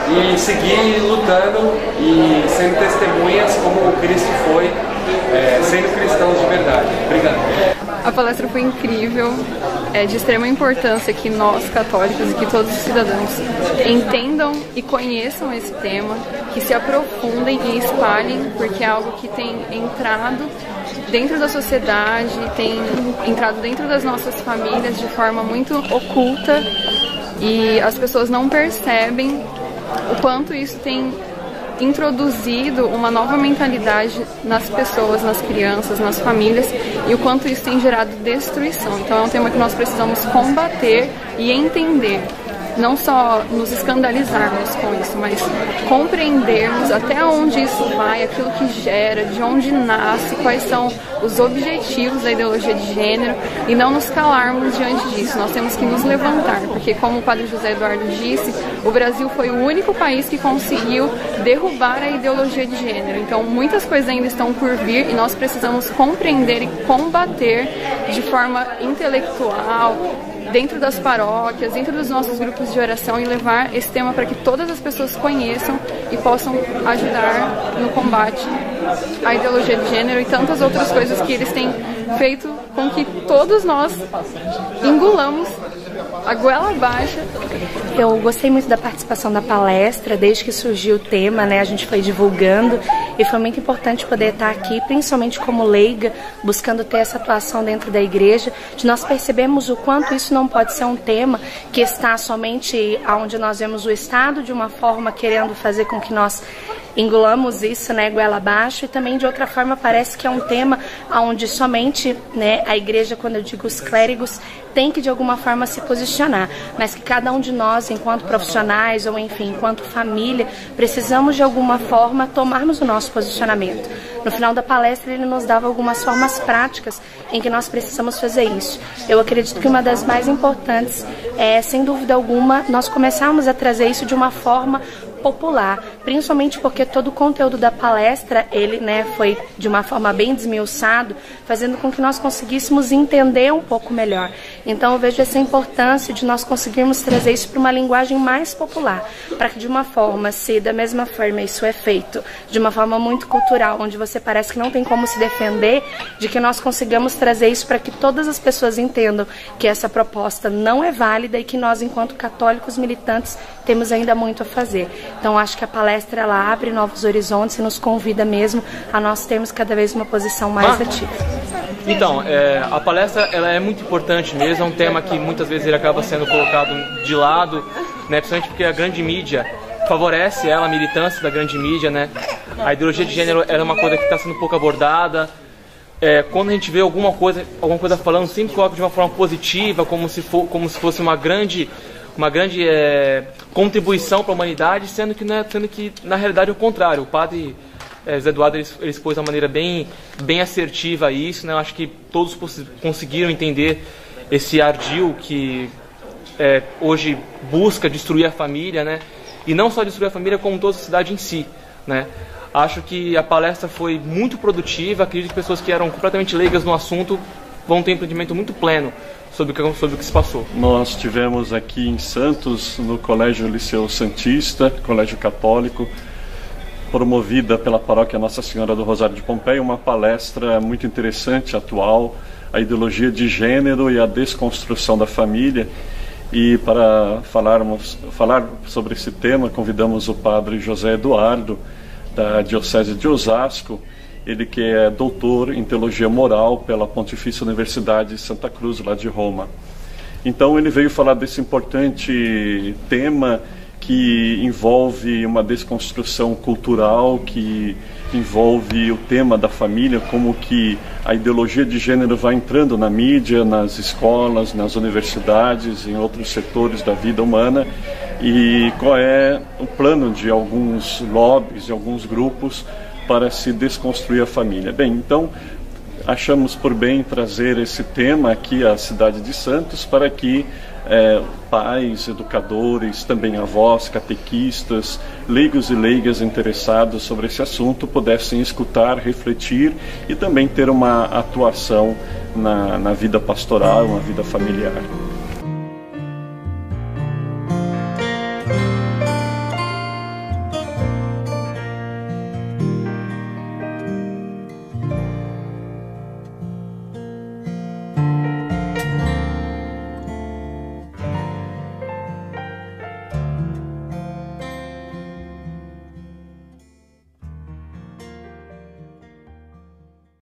E: e seguir lutando e sendo testemunhas como Cristo foi, sendo cristãos de verdade. Obrigado.
F: A palestra foi incrível, é de extrema importância que nós, católicos, e que todos os cidadãos entendam e conheçam esse tema, que se aprofundem e espalhem, porque é algo que tem entrado dentro da sociedade, tem entrado dentro das nossas famílias de forma muito oculta, e as pessoas não percebem o quanto isso tem introduzido uma nova mentalidade nas pessoas, nas crianças, nas famílias, e o quanto isso tem gerado destruição. Então é um tema que nós precisamos combater e entender, não só nos escandalizarmos com isso, mas compreendermos até onde isso vai, aquilo que gera, de onde nasce, quais são os objetivos da ideologia de gênero, e não nos calarmos diante disso. Nós temos que nos levantar, porque como o Padre José Eduardo disse, o Brasil foi o único país que conseguiu derrubar a ideologia de gênero. Então muitas coisas ainda estão por vir, e nós precisamos compreender e combater de forma intelectual, dentro das paróquias, dentro dos nossos grupos de oração, e levar esse tema para que todas as pessoas conheçam e possam ajudar no combate à ideologia de gênero e tantas outras coisas que eles têm feito com que todos nós engolamos a goela abaixo.
G: Eu gostei muito da participação da palestra, desde que surgiu o tema, né? A gente foi divulgando, e foi muito importante poder estar aqui, principalmente como leiga, buscando ter essa atuação dentro da igreja, de nós percebemos o quanto isso não pode ser um tema que está somente onde nós vemos o Estado de uma forma querendo fazer com que nós engolamos isso, né, goela abaixo, e também de outra forma parece que é um tema onde somente, né, a igreja, quando eu digo os clérigos, tem que de alguma forma se posicionar, mas que cada um de nós, enquanto profissionais ou enfim, enquanto família, precisamos de alguma forma tomarmos o nosso posicionamento. No final da palestra ele nos dava algumas formas práticas em que nós precisamos fazer isso. Eu acredito que uma das mais importantes é, sem dúvida alguma, nós começarmos a trazer isso de uma forma popular, principalmente porque todo o conteúdo da palestra, ele, né, foi de uma forma bem desmiuçado, fazendo com que nós conseguíssemos entender um pouco melhor. Então eu vejo essa importância de nós conseguirmos trazer isso para uma linguagem mais popular, para que de uma forma, se da mesma forma isso é feito de uma forma muito cultural, onde você parece que não tem como se defender, de que nós consigamos trazer isso para que todas as pessoas entendam que essa proposta não é válida e que nós, enquanto católicos militantes, temos ainda muito a fazer. Então acho que a palestra ela abre novos horizontes e nos convida mesmo a nós termos cada vez uma posição mais ativa.
H: Então, a palestra ela é muito importante mesmo, é um tema que muitas vezes ele acaba sendo colocado de lado, né, principalmente porque a grande mídia favorece a militância da grande mídia, né? A ideologia de gênero é uma coisa que está sendo pouco abordada. Quando a gente vê alguma coisa falando, sempre coloca de uma forma positiva, como se fosse uma grande contribuição para a humanidade, sendo que na realidade é o contrário. O padre Zé Eduardo ele expôs de uma maneira bem assertiva isso, né? Eu acho que todos conseguiram entender esse ardil que hoje busca destruir a família, né? E não só destruir a família, como toda a sociedade em si, né? Acho que a palestra foi muito produtiva, acredito que pessoas que eram completamente leigas no assunto vão ter um entendimento muito pleno sobre o que se passou.
A: Nós tivemos aqui em Santos, no Colégio Liceu Santista, Colégio Católico, promovida pela paróquia Nossa Senhora do Rosário de Pompeia, uma palestra muito interessante, atual, a ideologia de gênero e a desconstrução da família. E para falar sobre esse tema, convidamos o padre José Eduardo, da Diocese de Osasco, ele que é doutor em Teologia Moral pela Pontifícia Universidade de Santa Cruz, lá de Roma. Então ele veio falar desse importante tema que envolve uma desconstrução cultural, que envolve o tema da família, como que a ideologia de gênero vai entrando na mídia, nas escolas, nas universidades, em outros setores da vida humana, e qual é o plano de alguns lobbies, de alguns grupos para se desconstruir a família. Bem, então achamos por bem trazer esse tema aqui à cidade de Santos para que pais, educadores, também avós, catequistas, leigos e leigas interessados sobre esse assunto pudessem escutar, refletir e também ter uma atuação na vida pastoral, na vida familiar.